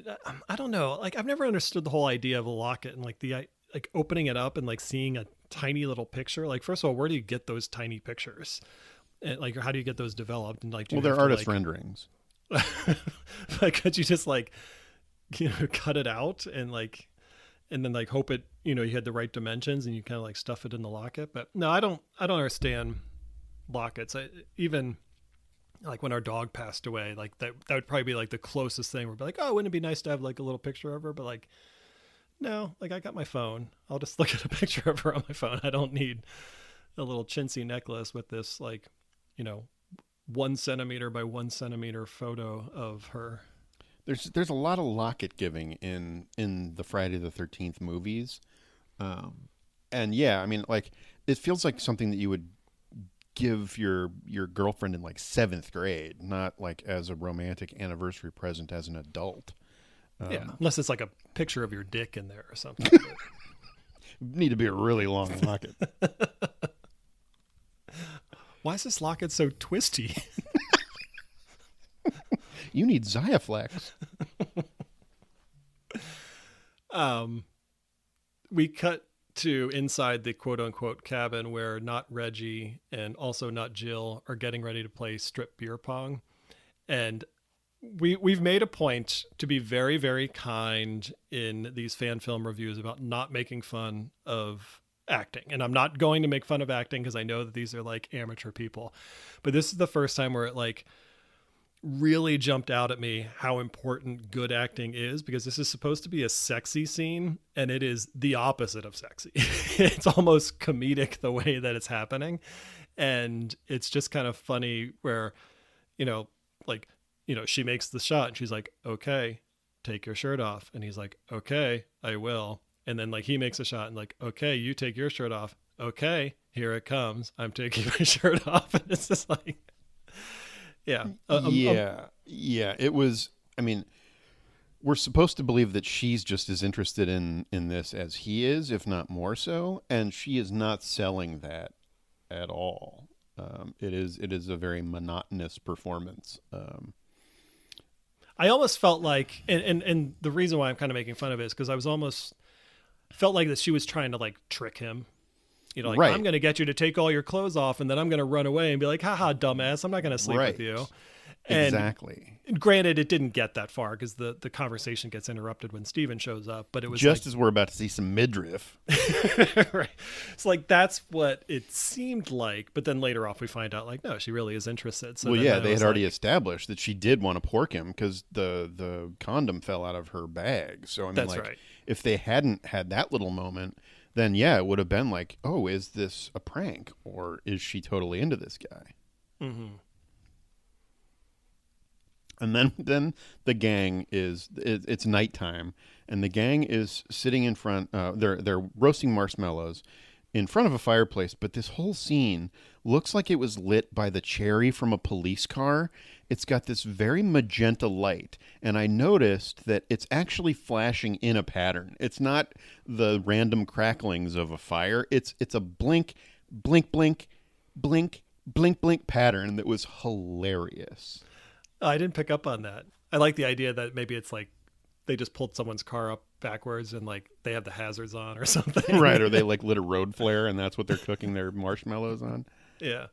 don't know. Like, I've never understood the whole idea of a locket and like like opening it up and like seeing a tiny little picture. Like, first of all, where do you get those tiny pictures? And like, how do you get those developed? And like, They're artist renderings. Like, could you just like, cut it out and then like hope it, you had the right dimensions and you kind of like stuff it in the locket. But no, I don't understand lockets. Even like when our dog passed away, like that would probably be like the closest thing. We'd be like, oh, wouldn't it be nice to have like a little picture of her? But like, no, like I got my phone. I'll just look at a picture of her on my phone. I don't need a little chintzy necklace with this like, 1 centimeter by 1 centimeter photo of her. There's a lot of locket giving in the Friday the 13th movies. And yeah, I mean, like, it feels like something that you would give your girlfriend in like 7th grade, not like as a romantic anniversary present as an adult. Yeah, unless it's like a picture of your dick in there or something. Need to be a really long locket. Why is this locket so twisty? You need Xiaflex. We cut to inside the quote unquote cabin where not Reggie and also not Jill are getting ready to play strip beer pong. And we've made a point to be very, very kind in these fan film reviews about not making fun of acting. And I'm not going to make fun of acting because I know that these are like amateur people, but this is the first time where it like really jumped out at me how important good acting is, because this is supposed to be a sexy scene and it is the opposite of sexy. It's almost comedic the way that it's happening. And it's just kind of funny where, she makes the shot and she's like, okay, take your shirt off. And he's like, okay, I will. And then like he makes a shot and like, okay, you take your shirt off. Okay, here it comes. I'm taking my shirt off. And it's just like, yeah. Yeah. It was, I mean, we're supposed to believe that she's just as interested in this as he is, if not more so. And she is not selling that at all. It is a very monotonous performance. I almost felt like, and the reason why I'm kind of making fun of it is because I was almost felt like that she was trying to like trick him. Right. I'm going to get you to take all your clothes off and then I'm going to run away and be like, haha, dumbass, I'm not going to sleep with you. And exactly. Granted, it didn't get that far because the conversation gets interrupted when Steven shows up, but it was just as we're about to see some midriff. Right. It's like, that's what it seemed like. But then later off, we find out like, no, she really is interested. So well, yeah, they had already established that she did want to pork him because the condom fell out of her bag. So I mean, that's like, right. If they hadn't had that little moment, then yeah, it would have been like, oh, is this a prank or is she totally into this guy? Mm-hmm. And then the gang it's nighttime, and the gang is sitting in front. They're roasting marshmallows in front of a fireplace. But this whole scene looks like it was lit by the cherry from a police car. It's got this very magenta light, and I noticed that it's actually flashing in a pattern. It's not the random cracklings of a fire. It's a blink, blink, blink, blink, blink, blink pattern that was hilarious. I didn't pick up on that. I like the idea that maybe it's like they just pulled someone's car up backwards and like they have the hazards on or something. Right, or they like lit a road flare and that's what they're cooking their marshmallows on. Yeah.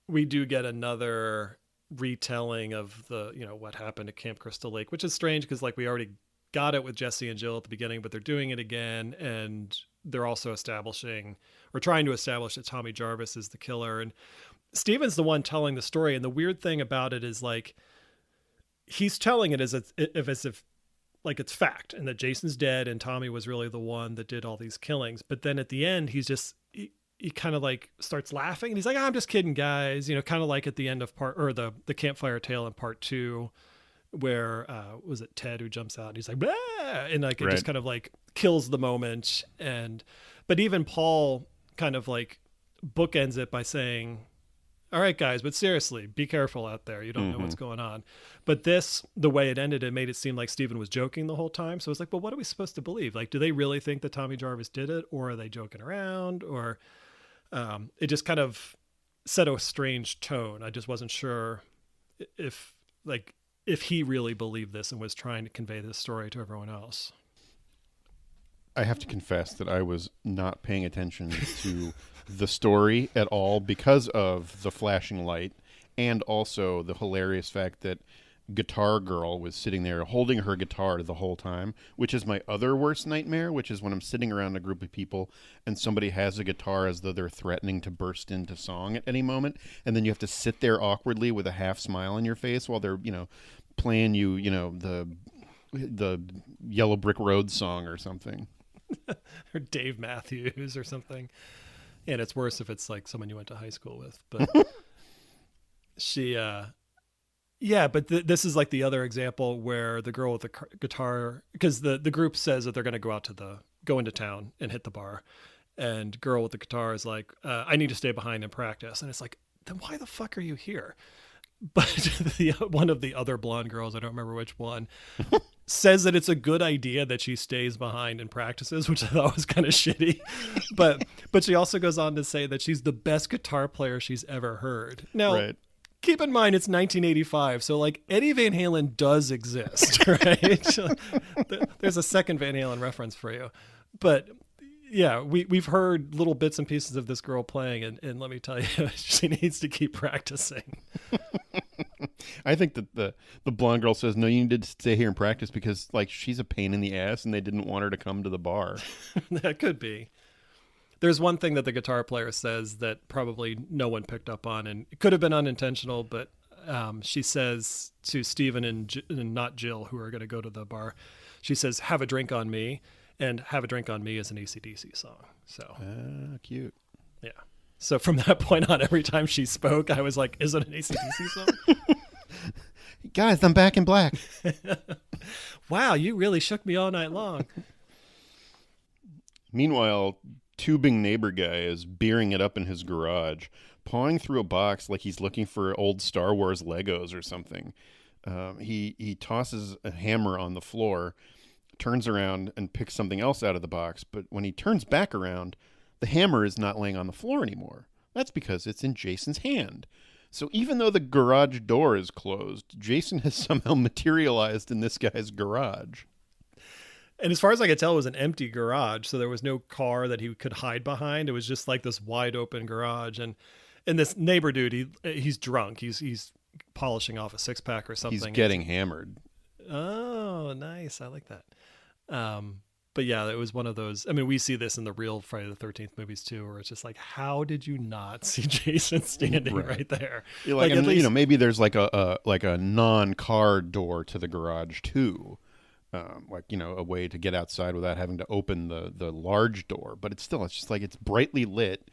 we do get another retelling of the, what happened at Camp Crystal Lake, which is strange because like we already got it with Jesse and Jill at the beginning, but they're doing it again. And they're also establishing or trying to establish that Tommy Jarvis is the killer. And Steven's the one telling the story. And the weird thing about it is like, he's telling it as if like it's fact and that Jason's dead and Tommy was really the one that did all these killings. But then at the end, he kind of like starts laughing and he's like, I'm just kidding, guys. Kind of like at the end of the campfire tale in part 2, where was it Ted who jumps out and he's like, bah! And like it just kind of like kills the moment. But even Paul kind of like bookends it by saying, all right, guys, but seriously, be careful out there. You don't know what's going on. But the way it ended, it made it seem like Steven was joking the whole time. So it's like, well, what are we supposed to believe? Like, do they really think that Tommy Jarvis did it, or are they joking around? Or it just kind of set a strange tone. I just wasn't sure if he really believed this and was trying to convey this story to everyone else. I have to confess that I was not paying attention to the story at all because of the flashing light and also the hilarious fact that Guitar Girl was sitting there holding her guitar the whole time, which is my other worst nightmare, which is when I'm sitting around a group of people and somebody has a guitar as though they're threatening to burst into song at any moment, and then you have to sit there awkwardly with a half smile on your face while they're, playing you, the Yellow Brick Road song or something. Or Dave Matthews or something. And it's worse if it's like someone you went to high school with. But this is like the other example where the girl with the guitar, because the group says that they're going to go into town and hit the bar. And girl with the guitar is like, I need to stay behind and practice. And it's like, then why the fuck are you here? But one of the other blonde girls, I don't remember which one, says that it's a good idea that she stays behind and practices, which I thought was kind of shitty. But she also goes on to say that she's the best guitar player she's ever heard. Now, keep in mind, it's 1985, so like Eddie Van Halen does exist, right? There's a second Van Halen reference for you. But yeah, we've heard little bits and pieces of this girl playing, and let me tell you, she needs to keep practicing. I think that the blonde girl says, no, you need to stay here and practice because like she's a pain in the ass and they didn't want her to come to the bar. That could be. There's one thing that the guitar player says that probably no one picked up on, and it could have been unintentional, but she says to Steven and not Jill, who are going to go to the bar, she says, have a drink on me. And Have a Drink on Me is an AC/DC song. So cute. Yeah. So from that point on, every time she spoke, I was like, is it an AC/DC song? Guys, I'm back in black. Wow, you really shook me all night long. Meanwhile, tubing neighbor guy is beering it up in his garage, pawing through a box like he's looking for old Star Wars Legos or something. He tosses a hammer on the floor, turns around and picks something else out of the box, but when he turns back around, the hammer is not laying on the floor anymore. That's because it's in Jason's hand. So even though the garage door is closed, Jason has somehow materialized in this guy's garage. And as far as I could tell, it was an empty garage, so there was no car that he could hide behind. It was just like this wide open garage. And this neighbor dude, he's drunk. He's polishing off a six-pack or something. He's getting hammered. Oh, nice. I like that. But yeah, it was one of those. I mean, we see this in the real Friday the 13th movies too, where it's just like, how did you not see Jason standing right there? Like at least, maybe there's like a non-car door to the garage too, a way to get outside without having to open the large door. But it's just like it's brightly lit.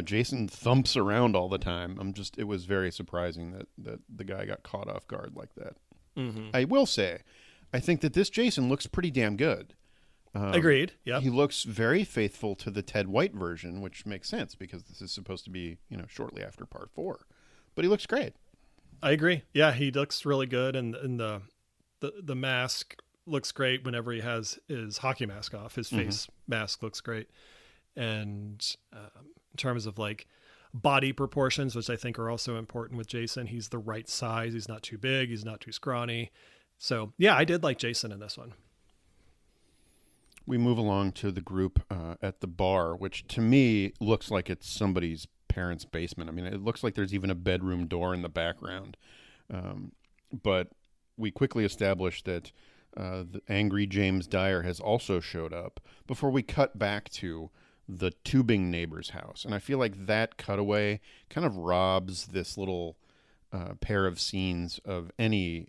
Jason thumps around all the time. It was very surprising that the guy got caught off guard like that. Mm-hmm. I will say, I think that this Jason looks pretty damn good. Agreed. Yeah. He looks very faithful to the Ted White version, which makes sense because this is supposed to be, shortly after part 4. But he looks great. I agree. Yeah, he looks really good, and the mask looks great whenever he has his hockey mask off. His face mask looks great. And in terms of like body proportions, which I think are also important with Jason, he's the right size. He's not too big. He's not too scrawny. So yeah, I did like Jason in this one. We move along to the group at the bar, which to me looks like it's somebody's parents' basement. I mean, it looks like there's even a bedroom door in the background. But we quickly established that the angry James Dyer has also showed up before we cut back to the tubing neighbor's house. And I feel like that cutaway kind of robs this little pair of scenes of any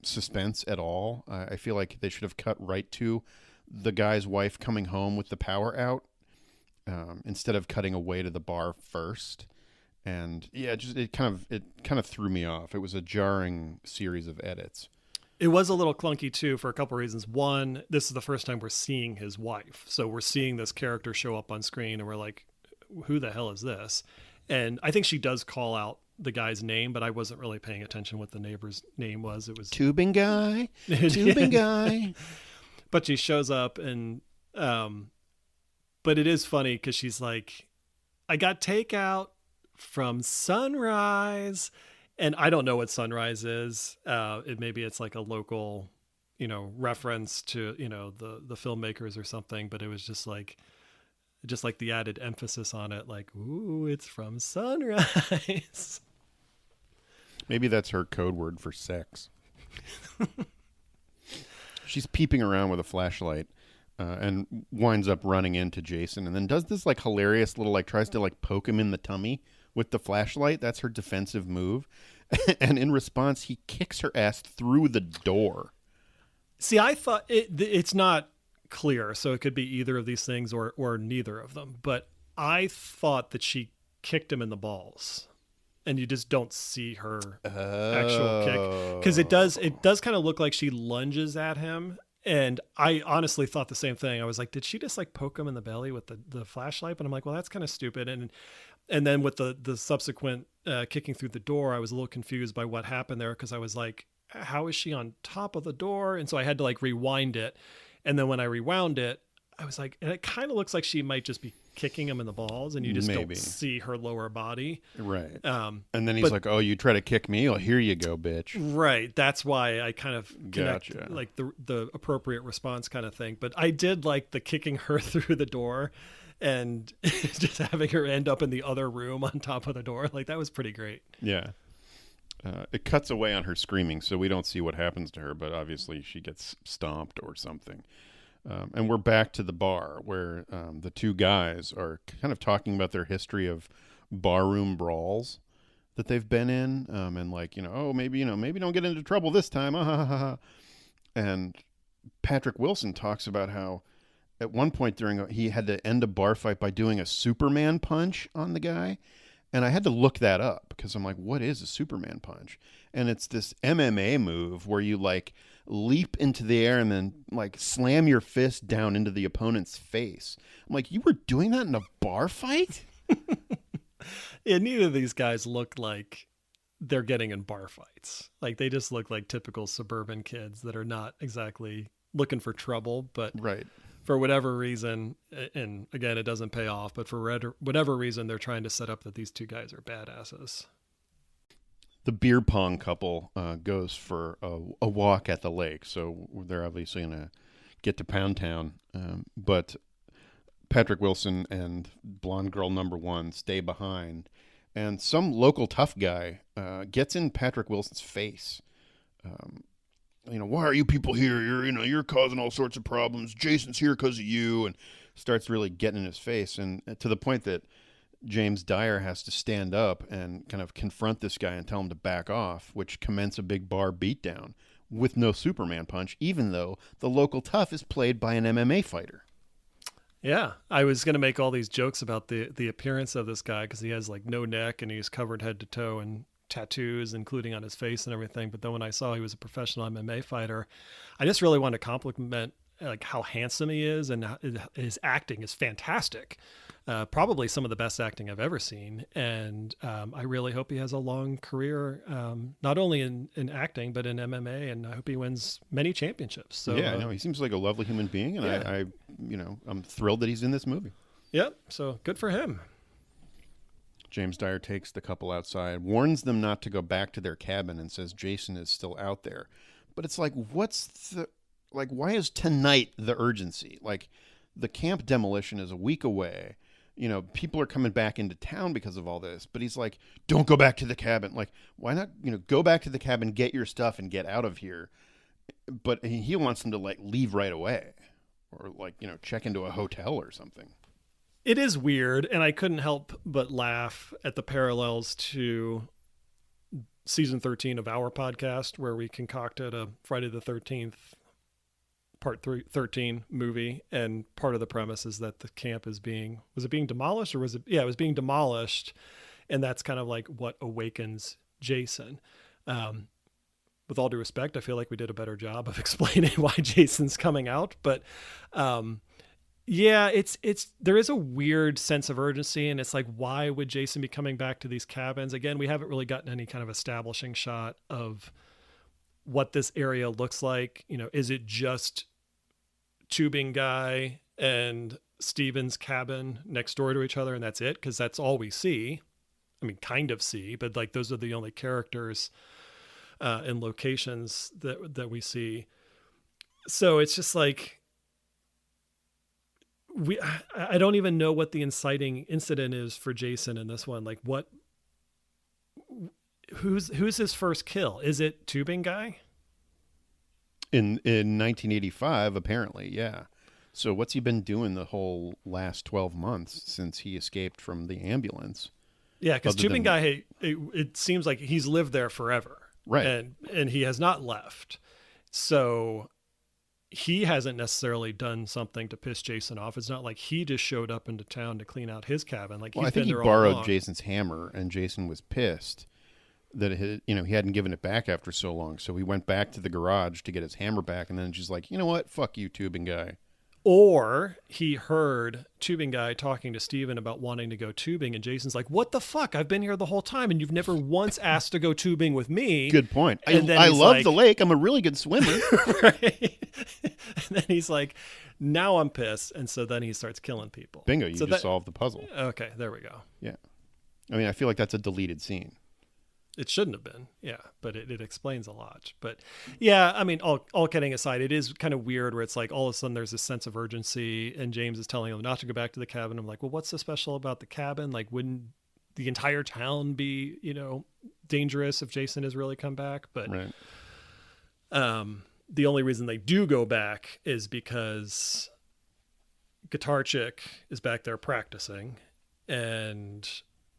suspense at all. I feel like they should have cut right to the guy's wife coming home with the power out instead of cutting away to the bar first. And yeah, it kind of threw me off. It was a jarring series of edits. It was a little clunky too for a couple of reasons. One, this is the first time we're seeing his wife, so we're seeing this character show up on screen, and we're like, "Who the hell is this?" And I think she does call out the guy's name, but I wasn't really paying attention what the neighbor's name was. It was Tubing guy, tubing guy. But she shows up, and but it is funny because she's like, "I got takeout from Sunrise." And I don't know what Sunrise is. Maybe it's like a local, reference to, the filmmakers or something. But it was just like the added emphasis on it. Like, ooh, it's from Sunrise. Maybe that's her code word for sex. She's peeping around with a flashlight and winds up running into Jason. And then does this like hilarious little, tries to poke him in the tummy with the flashlight. That's her defensive move. And in response, he kicks her ass through the door. See, I thought it's not clear, so it could be either of these things or neither of them. But I thought that she kicked him in the balls, and you just don't see her actual kick, because it does kind of look like she lunges at him. And I honestly thought the same thing. I was like, did she just poke him in the belly with the flashlight? But I'm like, well, that's kind of stupid. And then with the subsequent kicking through the door, I was a little confused by what happened there, because I was like, how is she on top of the door? And so I had to rewind it. And then when I rewound it, I was like, and it kind of looks like she might just be kicking him in the balls, and you just don't see her lower body. Right. And then he's like, oh, you try to kick me? Well, here you go, bitch. Right. That's why I kind of connect, gotcha. The appropriate response kind of thing. But I did like the kicking her through the door and just having her end up in the other room on top of the door. That was pretty great. Yeah. It cuts away on her screaming, so we don't see what happens to her, but obviously she gets stomped or something. And we're back to the bar where the two guys are kind of talking about their history of barroom brawls that they've been in. And oh, maybe don't get into trouble this time. And Patrick Wilson talks about how at one point he had to end a bar fight by doing a Superman punch on the guy. And I had to look that up because I'm like, what is a Superman punch? And it's this MMA move where you leap into the air and then slam your fist down into the opponent's face. I'm like, you were doing that in a bar fight? Yeah, neither of these guys look like they're getting in bar fights. They just look like typical suburban kids that are not exactly looking for trouble, but right. For whatever reason, and again, it doesn't pay off, but for whatever reason, they're trying to set up that these two guys are badasses. The beer pong couple goes for a walk at the lake, so they're obviously going to get to Pound Town. But Patrick Wilson and blonde girl number one stay behind, and some local tough guy gets in Patrick Wilson's face. Why are you people here? You're causing all sorts of problems. Jason's here because of you, and starts really getting in his face, and to the point that James Dyer has to stand up and kind of confront this guy and tell him to back off, which commence a big bar beatdown with no Superman punch, even though the local tough is played by an MMA fighter. Yeah, I was going to make all these jokes about the appearance of this guy because he has no neck and he's covered head to toe in tattoos, including on his face and everything. But then when I saw he was a professional MMA fighter, I just really wanted to compliment how handsome he is, and his acting is fantastic. Probably some of the best acting I've ever seen. And I really hope he has a long career, not only in acting, but in MMA. And I hope he wins many championships. So yeah, no, he seems like a lovely human being. And yeah. I'm thrilled that he's in this movie. Yep. So good for him. James Dyer takes the couple outside, warns them not to go back to their cabin, and says Jason is still out there. But it's why is tonight the urgency? The camp demolition is a week away. people are coming back into town because of all this. But he's like, don't go back to the cabin. Like, why not, go back to the cabin, get your stuff, and get out of here. But he wants them to, like, leave right away, or, like, check into a hotel or something. It is weird, and I couldn't help but laugh at the parallels to season 13 of our podcast, where we concocted a Friday the 13th part 13 movie, and part of the premise is that the camp was it being demolished, or was it? Yeah, it was being demolished, and that's kind of like what awakens Jason. With all due respect, I feel like we did a better job of explaining why Jason's coming out, but yeah, there is a weird sense of urgency, and it's like, why would Jason be coming back to these cabins? Again, we haven't really gotten any kind of establishing shot of what this area looks like. Is it just tubing guy and Steven's cabin next door to each other, and that's it? Because that's all we see. I mean, kind of see, but like those are the only characters and locations that we see. So it's just like, I don't even know what the inciting incident is for Jason in this one. Like, who's his first kill? Is it tubing guy? In 1985, apparently, yeah. So what's he been doing the whole last 12 months since he escaped from the ambulance? Yeah, because tubing guy, it seems like he's lived there forever. Right. And he has not left. So he hasn't necessarily done something to piss Jason off. It's not like he just showed up into town to clean out his cabin. Like, I think he borrowed Jason's hammer, and Jason was pissed that he hadn't given it back after so long. So he went back to the garage to get his hammer back, and then just like, you know what? Fuck you, tubing guy. Or he heard tubing guy talking to Steven about wanting to go tubing, and Jason's like, what the fuck? I've been here the whole time, and you've never once asked to go tubing with me. Good point. And I love the lake. I'm a really good swimmer. Right. And then he's like, now I'm pissed. And so then he starts killing people. Bingo, you just solved the puzzle. Okay, there we go. Yeah. I mean, I feel like that's a deleted scene. It shouldn't have been, yeah, but it explains a lot. But yeah, I mean, all kidding aside, it is kind of weird where it's like all of a sudden there's this sense of urgency, and James is telling him not to go back to the cabin. I'm like, well, what's so special about the cabin? Like, wouldn't the entire town be, dangerous if Jason has really come back? But right. The only reason they do go back is because Guitar Chick is back there practicing, and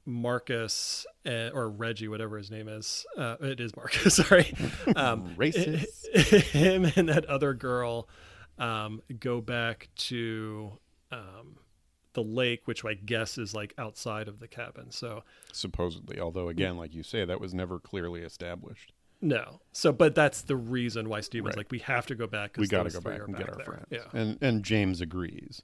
Marcus or Reggie, whatever his name is, it is Marcus. Sorry, racist. Him and that other girl go back to the lake, which I guess is like outside of the cabin. So supposedly, although again, like you say, that was never clearly established. No. So, but that's the reason why Steven's right. like, we have to go back. We got to go back and get our there. friends. Yeah. And James agrees.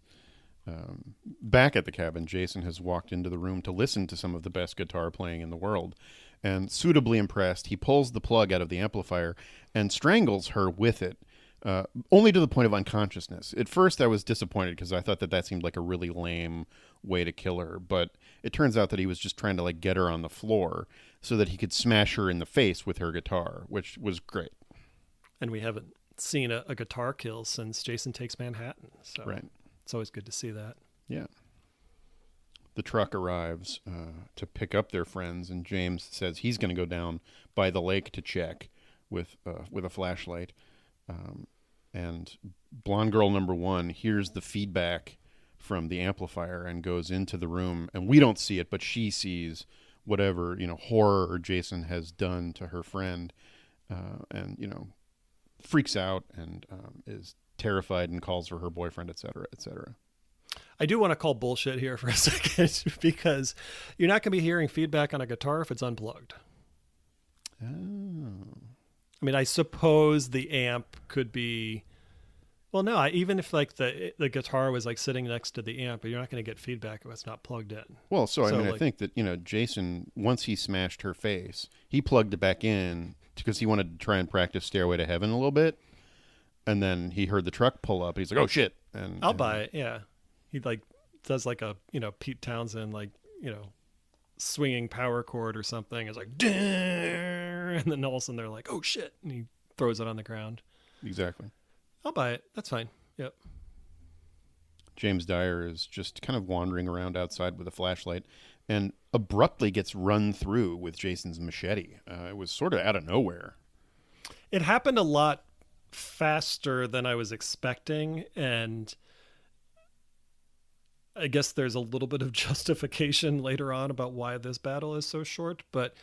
Back at the cabin, Jason has walked into the room to listen to some of the best guitar playing in the world. And suitably impressed, he pulls the plug out of the amplifier and strangles her with it, only to the point of unconsciousness. At first, I was disappointed because I thought that seemed like a really lame way to kill her. But it turns out that he was just trying to like get her on the floor so that he could smash her in the face with her guitar, which was great. And we haven't seen a guitar kill since Jason Takes Manhattan. So right. It's always good to see that. Yeah. The truck arrives to pick up their friends, and James says he's going to go down by the lake to check with a flashlight. And blonde girl number one hears the feedback from the amplifier and goes into the room, and we don't see it, but she sees whatever horror Jason has done to her friend, and freaks out and is terrified and calls for her boyfriend, etc., etc. I do want to call bullshit here for a second because you're not going to be hearing feedback on a guitar if it's unplugged. Oh. I mean, I suppose the amp could be, well, no, even if like the guitar was like sitting next to the amp, but you're not going to get feedback if it's not plugged in. Well, so I mean, like, I think that, Jason, once he smashed her face, he plugged it back in because he wanted to try and practice Stairway to Heaven a little bit. And then he heard the truck pull up. He's like, "Oh shit!" And I'll buy it. Yeah, he like does like a Pete Townsend swinging power chord or something. It's like, and then all of a sudden they're like, "Oh shit!" and he throws it on the ground. Exactly. I'll buy it. That's fine. Yep. James Dyer is just kind of wandering around outside with a flashlight and abruptly gets run through with Jason's machete. It was sort of out of nowhere. It happened a lot faster than I was expecting, and I guess there's a little bit of justification later on about why this battle is so short, but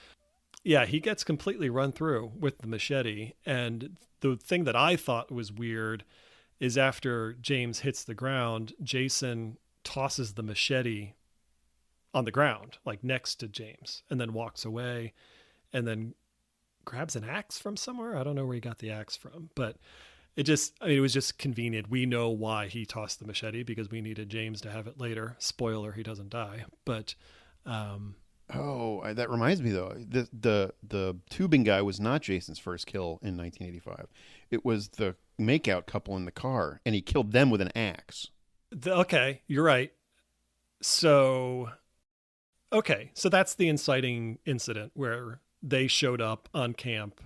yeah, he gets completely run through with the machete. And the thing that I thought was weird is after James hits the ground, Jason tosses the machete on the ground, like next to James, and then walks away and then grabs an axe from somewhere. I don't know where he got the axe from, but it was just convenient. We know why he tossed the machete because we needed James to have it later. Spoiler, he doesn't die. But that reminds me though. The tubing guy was not Jason's first kill in 1985. It was the makeout couple in the car, and he killed them with an axe. Okay, you're right. So that's the inciting incident where they showed up on camp.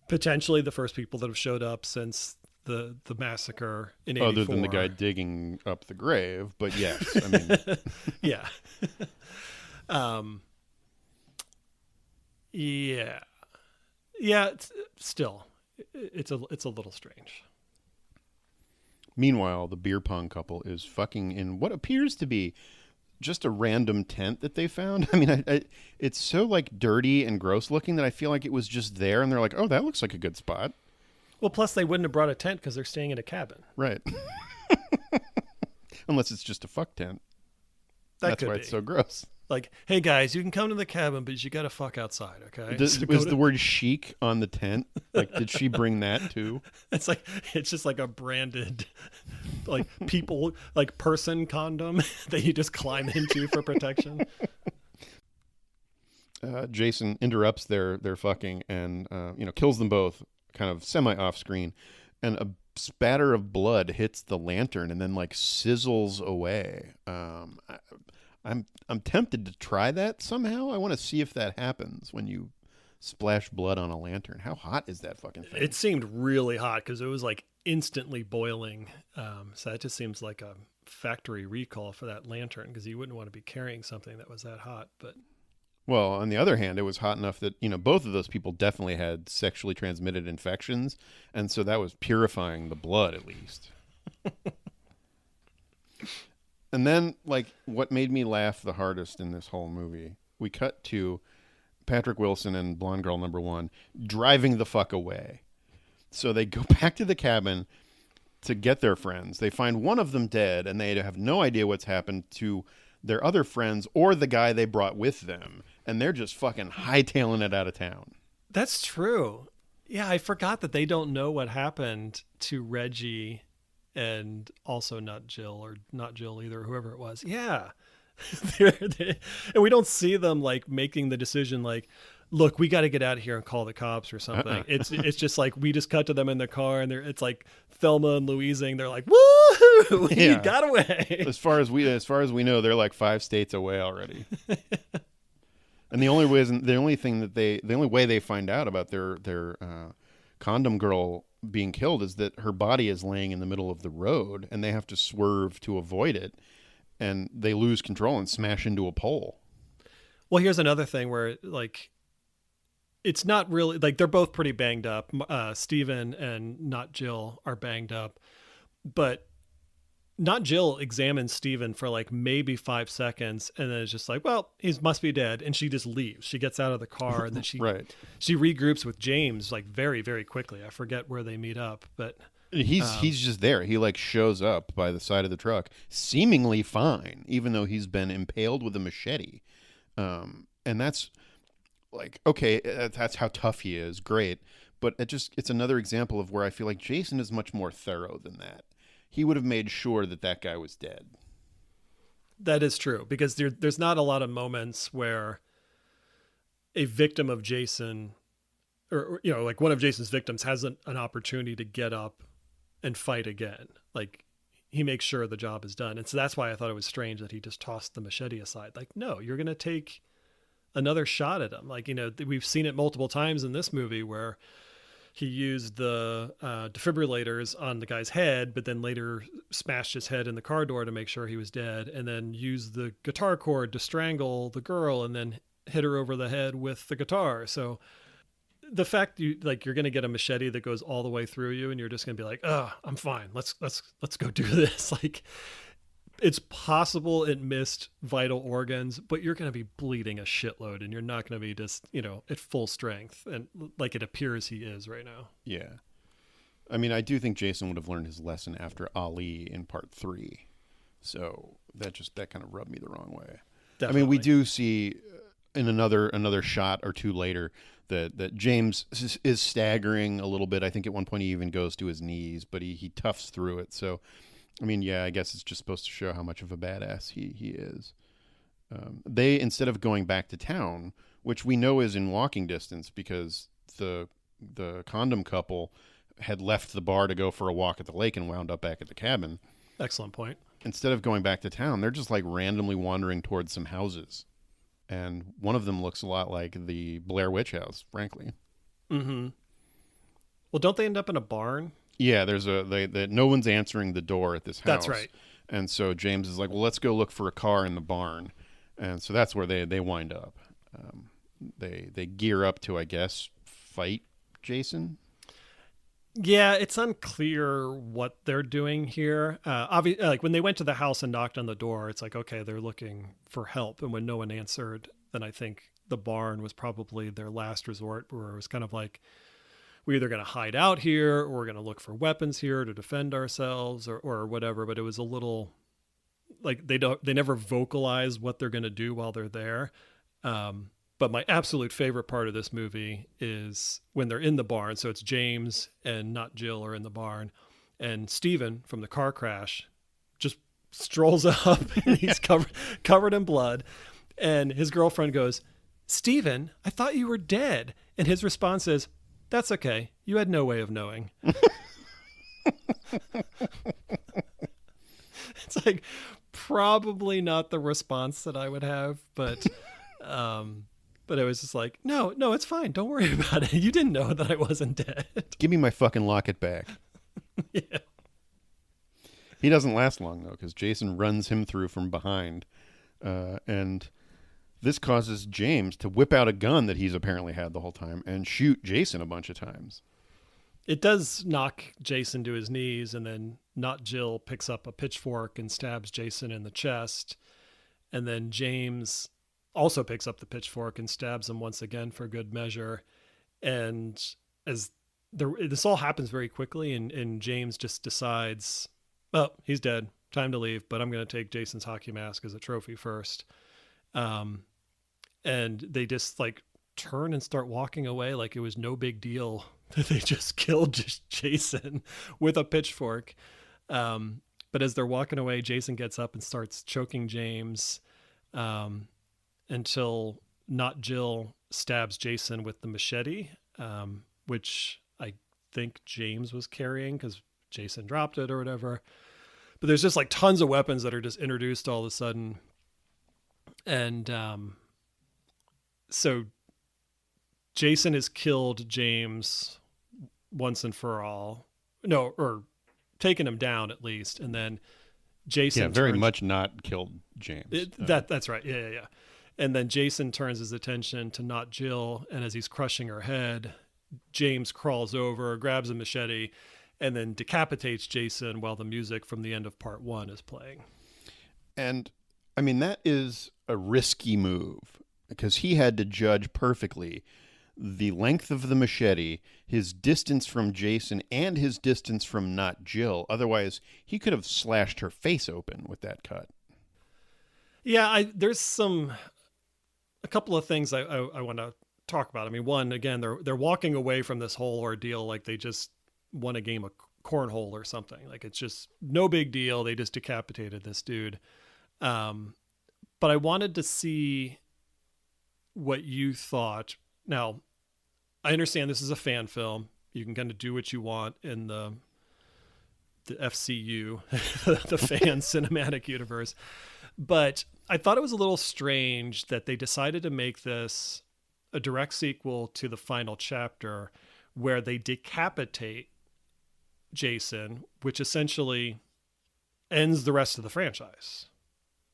Potentially the first people that have showed up since the massacre in 84. Other than the guy digging up the grave, but yes, I mean, yeah. Yeah. Still, it's a little strange. Meanwhile, the beer pong couple is fucking in what appears to be just a random tent that they found. I mean, it's so like dirty and gross looking that I feel like it was just there, and they're like, "Oh, that looks like a good spot." Well, plus they wouldn't have brought a tent because they're staying in a cabin, right? Unless it's just a fuck tent. That's why it's so gross. Like, hey guys, you can come to the cabin, but you got to fuck outside, okay? Was the word chic on the tent? Like, did she bring that too? It's just like a branded, like people, like person condom that you just climb into for protection. Jason interrupts their fucking and kills them both, kind of semi off screen, and a spatter of blood hits the lantern and then like sizzles away. I'm tempted to try that somehow. I want to see if that happens when you splash blood on a lantern. How hot is that fucking thing? It seemed really hot because it was like instantly boiling. So that just seems like a factory recall for that lantern because you wouldn't want to be carrying something that was that hot. But well, on the other hand, it was hot enough that both of those people definitely had sexually transmitted infections, and so that was purifying the blood at least. And then, like, what made me laugh the hardest in this whole movie, we cut to Patrick Wilson and blonde girl number one driving the fuck away. So they go back to the cabin to get their friends. They find one of them dead, and they have no idea what's happened to their other friends or the guy they brought with them. And they're just fucking hightailing it out of town. That's true. Yeah, I forgot that they don't know what happened to Reggie and also not Jill either, whoever it was. Yeah. And we don't see them like making the decision like, look, we got to get out of here and call the cops or something. It's just like we just cut to them in the car and it's like Thelma and Louising. They're like, woo, we got away. As far as we know, they're like 5 states away already. And the only way they find out about their condom girl being killed is that her body is laying in the middle of the road and they have to swerve to avoid it, and they lose control and smash into a pole. Well, here's another thing where like it's not really like they're both pretty banged up. Steven and not Jill are banged up, but not Jill examines Steven for like maybe 5 seconds and then it's just like, well, he must be dead. And she just leaves. She gets out of the car and then she regroups with James like very, very quickly. I forget where they meet up, but he's just there. He like shows up by the side of the truck, seemingly fine, even though he's been impaled with a machete. And that's like, okay, that's how tough he is. Great. But it's another example of where I feel like Jason is much more thorough than that. He would have made sure that guy was dead. That is true, because there's not a lot of moments where a victim of Jason or like one of Jason's victims has an opportunity to get up and fight again. Like he makes sure the job is done. And so that's why I thought it was strange that he just tossed the machete aside. Like, no, you're going to take another shot at him. Like, we've seen it multiple times in this movie where he used the defibrillators on the guy's head, but then later smashed his head in the car door to make sure he was dead, and then used the guitar cord to strangle the girl, and then hit her over the head with the guitar. So the fact you're going to get a machete that goes all the way through you, and you're just going to be like, "Oh, I'm fine. Let's go do this." Like, it's possible it missed vital organs, but you're going to be bleeding a shitload, and you're not going to be just, at full strength, and like it appears he is right now. Yeah. I mean, I do think Jason would have learned his lesson after Ali in part 3. So that kind of rubbed me the wrong way. Definitely. I mean, we do see in another shot or two later that James is staggering a little bit. I think at one point he even goes to his knees, but he toughs through it. So, I mean, yeah, I guess it's just supposed to show how much of a badass he is. They, instead of going back to town, which we know is in walking distance because the condom couple had left the bar to go for a walk at the lake and wound up back at the cabin. Excellent point. Instead of going back to town, they're just like randomly wandering towards some houses. And one of them looks a lot like the Blair Witch house, frankly. Mm-hmm. Well, don't they end up in a barn? Yeah, there's no one's answering the door at this house. That's right. And so James is like, well, let's go look for a car in the barn. And so that's where they wind up. They gear up to, I guess, fight Jason. Yeah, it's unclear what they're doing here. Obviously, like when they went to the house and knocked on the door, it's like, okay, they're looking for help. And when no one answered, then I think the barn was probably their last resort, where it was kind of like, we're either going to hide out here or we're going to look for weapons here to defend ourselves or whatever. But it was a little like they never vocalize what they're going to do while they're there. But my absolute favorite part of this movie is when they're in the barn. So it's James and not Jill are in the barn, and Steven from the car crash just strolls up and he's covered in blood. And his girlfriend goes, "Steven, I thought you were dead." And his response is, "That's okay. You had no way of knowing." It's like probably not the response that I would have, but it was just like, no, it's fine. Don't worry about it. You didn't know that I wasn't dead. Give me my fucking locket back. Yeah. He doesn't last long, though, because Jason runs him through from behind. And this causes James to whip out a gun that he's apparently had the whole time and shoot Jason a bunch of times. It does knock Jason to his knees, and then not Jill picks up a pitchfork and stabs Jason in the chest. And then James also picks up the pitchfork and stabs him once again for good measure. And as this all happens very quickly, and James just decides, oh, he's dead. Time to leave, but I'm going to take Jason's hockey mask as a trophy first. And they just like turn and start walking away like it was no big deal that they just killed Jason with a pitchfork. But as they're walking away, Jason gets up and starts choking James until not Jill stabs Jason with the machete, which I think James was carrying because Jason dropped it or whatever. But there's just like tons of weapons that are just introduced all of a sudden. And so Jason has killed James once and for all. No, or taken him down at least. And then Jason very much not killed James. That's right. Yeah. And then Jason turns his attention to not Jill, and as he's crushing her head, James crawls over, grabs a machete, and then decapitates Jason while the music from the end of part 1 is playing. And I mean, that is a risky move because he had to judge perfectly the length of the machete, his distance from Jason, and his distance from not Jill. Otherwise, he could have slashed her face open with that cut. Yeah, there's a couple of things I want to talk about. I mean, one, again, they're walking away from this whole ordeal like they just won a game of cornhole or something. Like it's just no big deal. They just decapitated this dude. But I wanted to see what you thought. Now, I understand this is a fan film. You can kind of do what you want in the FCU, the fan cinematic universe. But I thought it was a little strange that they decided to make this a direct sequel to the final chapter, where they decapitate Jason, which essentially ends the rest of the franchise.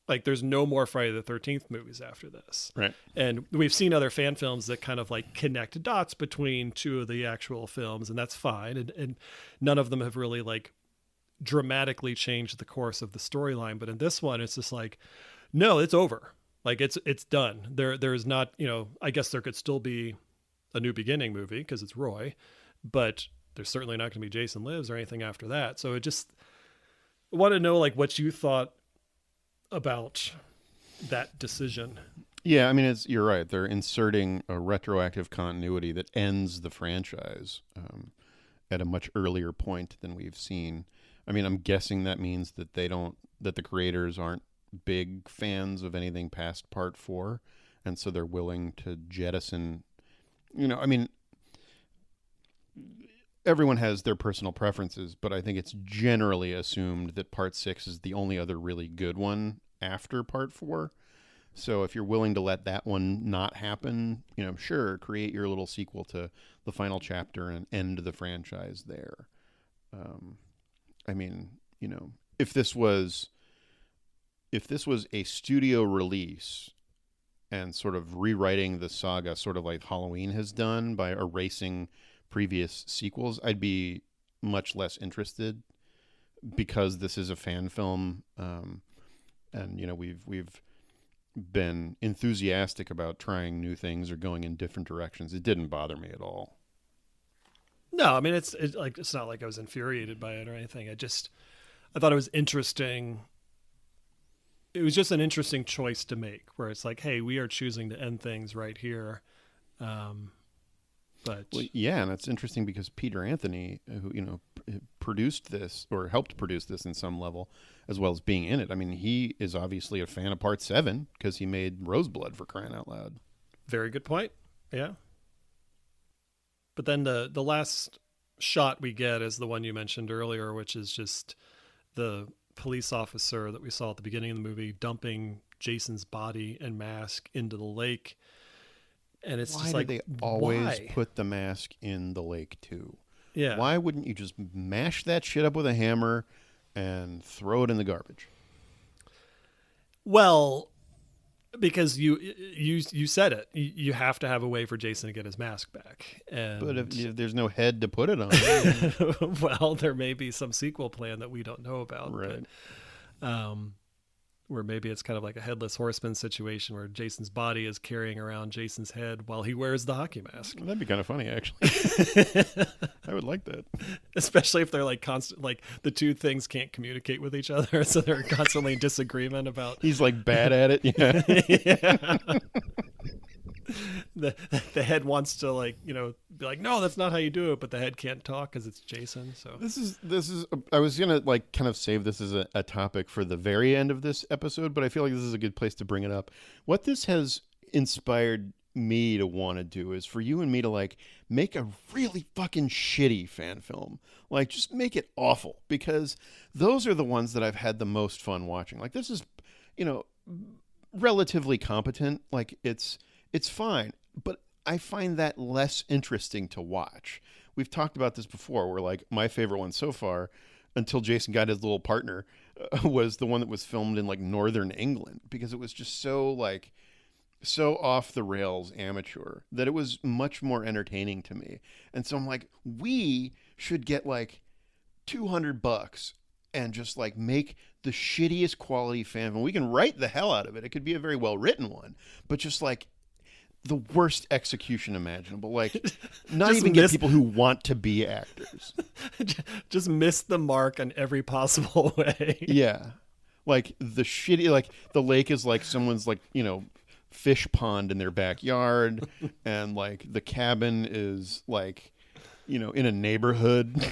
Like, there's no more Friday the 13th movies after this. Right. And we've seen other fan films that kind of like connect dots between two of the actual films, and that's fine. And none of them have really like dramatically changed the course of the storyline. But in this one, it's just like, no, it's over. Like, it's done. There's not, I guess there could still be a New Beginning movie because it's Roy, but there's certainly not going to be Jason Lives or anything after that. So I want to know like what you thought about that decision. Yeah, I mean, you're right. They're inserting a retroactive continuity that ends the franchise at a much earlier point than we've seen. I mean, I'm guessing that means that that the creators aren't big fans of anything past Part 4, and so they're willing to jettison. I mean, everyone has their personal preferences, but I think it's generally assumed that Part 6 is the only other really good one after Part 4. So if you're willing to let that one not happen, sure, create your little sequel to the final chapter and end the franchise there. I mean, if this was a studio release and sort of rewriting the saga, sort of like Halloween has done by erasing previous sequels, I'd be much less interested, because this is a fan film, and we've been enthusiastic about trying new things or going in different directions. It didn't bother me at all. No, I mean, it's not like I was infuriated by it or anything. I thought it was interesting. It was just an interesting choice to make, where it's like, hey, we are choosing to end things right here. Well, yeah, and it's interesting because Peter Anthony, who produced this or helped produce this in some level, as well as being in it. I mean, he is obviously a fan of Part 7 because he made Roseblood, for crying out loud. Very good point. Yeah. But then the last shot we get is the one you mentioned earlier, which is just the police officer that we saw at the beginning of the movie dumping Jason's body and mask into the lake. And it's just like, why do they always put the mask in the lake too? Yeah. Why wouldn't you just mash that shit up with a hammer and throw it in the garbage? Well, because you said it. You have to have a way for Jason to get his mask back. But if there's no head to put it on. Well, there may be some sequel plan that we don't know about. Right. But, where maybe it's kind of like a headless horseman situation where Jason's body is carrying around Jason's head while he wears the hockey mask. Well, that'd be kind of funny, actually. I would like that. Especially if they're like constant, like the two things can't communicate with each other, so they're constantly in disagreement about. He's like bad at it. Yeah. Yeah. The head wants to be like, no, that's not how you do it, but the head can't talk because it's Jason. So this is I was gonna kind of save this as a topic for the very end of this episode, but I feel like this is a good place to bring it up. What this has inspired me to want to do is for you and me to make a really fucking shitty fan film. Just make it awful, because those are the ones that I've had the most fun watching. This is relatively competent. It's fine, but I find that less interesting to watch. We've talked about this before, where my favorite one so far, until Jason got his little partner, was the one that was filmed in northern England, because it was just so off the rails amateur that it was much more entertaining to me. And so I'm like, we should get $200 and just make the shittiest quality fan film. We can write the hell out of it. It could be a very well written one, but just the worst execution imaginable. Not even get people who want to be actors. Just miss the mark in every possible way. Yeah. The shitty, the lake is someone's fish pond in their backyard, and the cabin is in a neighborhood.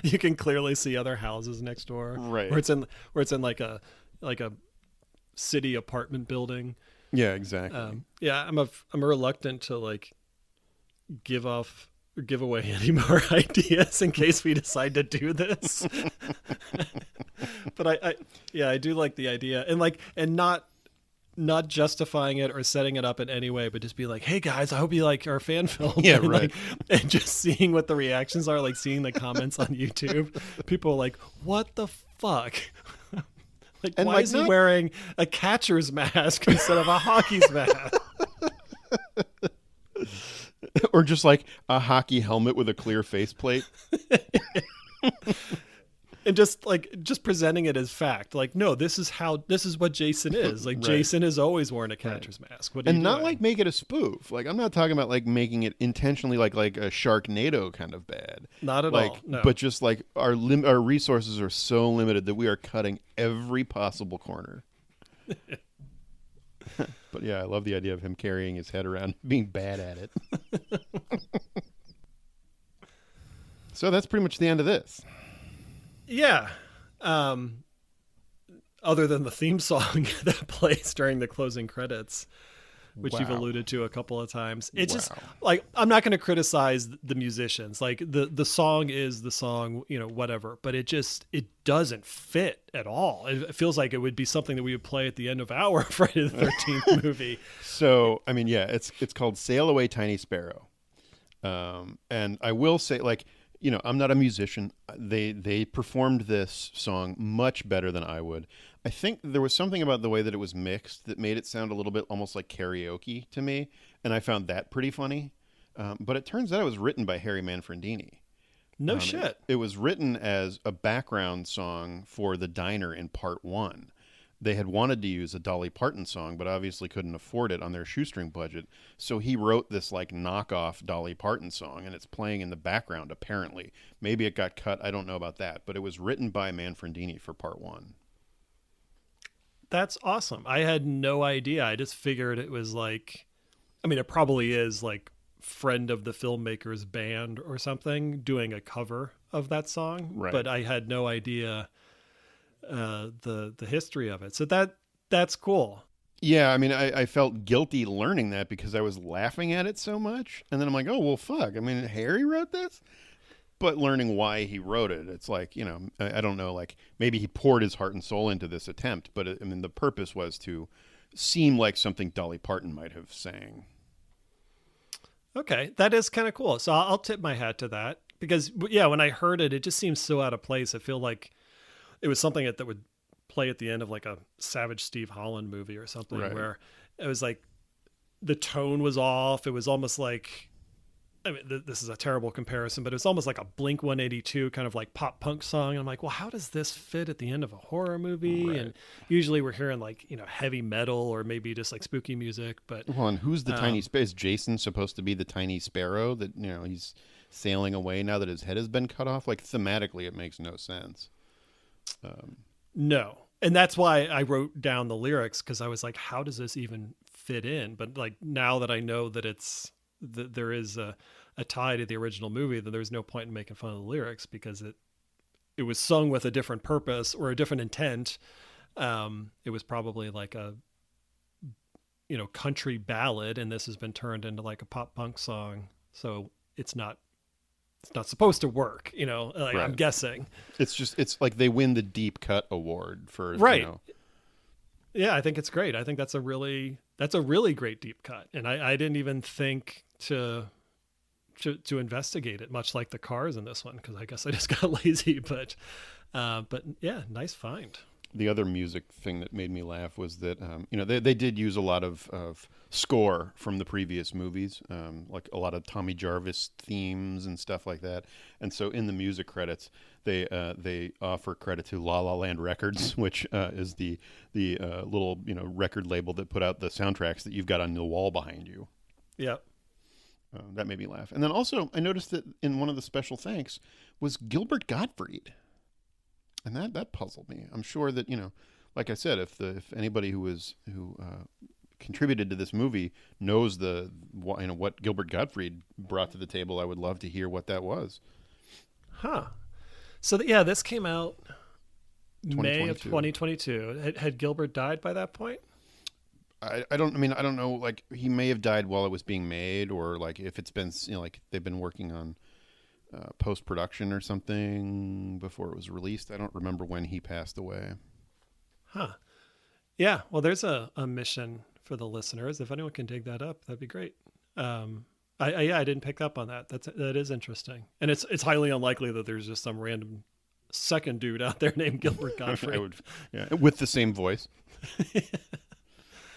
You can clearly see other houses next door. Right. Where it's in a city apartment building. Yeah, exactly. Yeah, I'm reluctant to give away any more ideas in case we decide to do this. But I do like the idea, and not justifying it or setting it up in any way, but just be like, "Hey guys, I hope you like our fan film." Yeah, and right. like, and just seeing what the reactions are, like seeing the comments on YouTube. People are like, "What the fuck?" Like, And why like is he not wearing a catcher's mask instead of a hockey's mask? or just like a hockey helmet with a clear faceplate. And just presenting it as fact. Like, no, this is what Jason is. Like, Right. Jason has always worn a catcher's mask. What are And you not doing? like make it a spoof. Like I'm not talking about like making it intentionally like a Sharknado kind of bad. Not at Like all. No. but just like our resources are so limited that we are cutting every possible corner. But yeah, I love the idea of him carrying his head around being bad at it. So that's pretty much the end of this. Yeah. Other than the theme song that plays during the closing credits, which you've Wow. alluded to a couple of times. It's just Wow. like, I'm not going to criticize the musicians. Like the song is the song, whatever, but it doesn't fit at all. It feels like it would be something that we would play at the end of our Friday the 13th movie. So I mean, yeah, it's called "Sail Away, Tiny Sparrow," and I will say, like, I'm not a musician. They performed this song much better than I would. I think there was something about the way that it was mixed that made it sound a little bit almost like karaoke to me, and I found that pretty funny. But it turns out it was written by Harry Manfredini. No shit. It was written as a background song for the diner in part one. They had wanted to use a Dolly Parton song, but obviously couldn't afford it on their shoestring budget. So he wrote this like knockoff Dolly Parton song, and it's playing in the background apparently. Maybe it got cut. I don't know about that, but it was written by Manfredini for part one. That's awesome. I had no idea. I just figured it was like, I mean, it probably is like friend of the filmmaker's band or something doing a cover of that song. Right. But I had no idea the history of it. So that's cool. Yeah, I mean, I felt guilty learning that because I was laughing at it so much. And then I'm like, oh, well, fuck. I mean, Harry wrote this? But learning why he wrote it, it's like, I don't know, like maybe he poured his heart and soul into this attempt. But I mean, the purpose was to seem like something Dolly Parton might have sang. Okay, that is kind of cool. So I'll tip my hat to that because, yeah, when I heard it, it just seems so out of place. I feel like it was something that would play at the end of like a Savage Steve Holland movie or something, Right. where it was like the tone was off. It was almost like, I mean, this is a terrible comparison, but it's almost like a Blink 182 kind of like pop punk song. And I'm like, well, how does this fit at the end of a horror movie? Right. And usually we're hearing like, heavy metal or maybe just like spooky music. But Well, and who's the tiny sparrow? Is Jason supposed to be the tiny sparrow that, he's sailing away now that his head has been cut off? Like thematically, it makes no sense. no. And that's why I wrote down the lyrics, because I was like, how does this even fit in? But like now that I know that there is a tie to the original movie, then there's no point in making fun of the lyrics because it was sung with a different purpose or a different intent. It was probably like a country ballad, and this has been turned into like a pop punk song. So it's not supposed to work, like, Right. I'm guessing. It's like they win the deep cut award for Right. Yeah, I think it's great. I think that's a really great deep cut. And I didn't even think to investigate it, much like the cars in this one, because I guess I just got lazy. But yeah, nice find. The other music thing that made me laugh was that they did use a lot of score from the previous movies, like a lot of Tommy Jarvis themes and stuff like that. And so in the music credits, they offer credit to La La Land Records, which is the little record label that put out the soundtracks that you've got on the wall behind you. Yep. That made me laugh. And then also I noticed that in one of the special thanks was Gilbert Gottfried. And that puzzled me. I'm sure that, like I said, if anybody who contributed to this movie knows what Gilbert Gottfried brought to the table, I would love to hear what that was. Huh. So yeah, this came out May of 2022. 2022. Had Gilbert died by that point? I don't know, like he may have died while it was being made, or like if it's been, like they've been working on post-production or something before it was released. I don't remember when he passed away. Huh. Yeah, well, there's a mission for the listeners. If anyone can dig that up, that'd be great. Yeah, I didn't pick up on that. That is interesting, and it's highly unlikely that there's just some random second dude out there named Gilbert I Godfrey. would, yeah, with the same voice.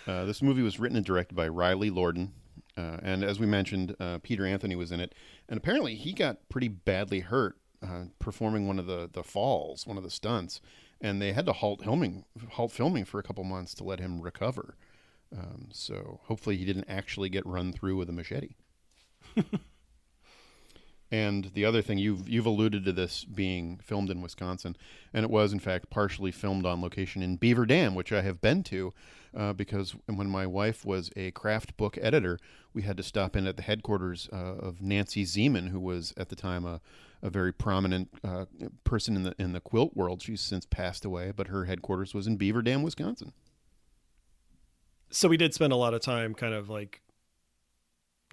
This movie was written and directed by Riley Lorden, and as we mentioned, Peter Anthony was in it, and apparently he got pretty badly hurt performing one of the falls, one of the stunts, and they had to halt filming for a couple months to let him recover. So hopefully he didn't actually get run through with a machete. And the other thing, you've alluded to this being filmed in Wisconsin, and it was in fact partially filmed on location in Beaver Dam, which I have been to, because when my wife was a craft book editor, we had to stop in at the headquarters of Nancy Zeman, who was at the time a very prominent person in the quilt world. She's since passed away, but her headquarters was in Beaver Dam, Wisconsin. So we did spend a lot of time kind of like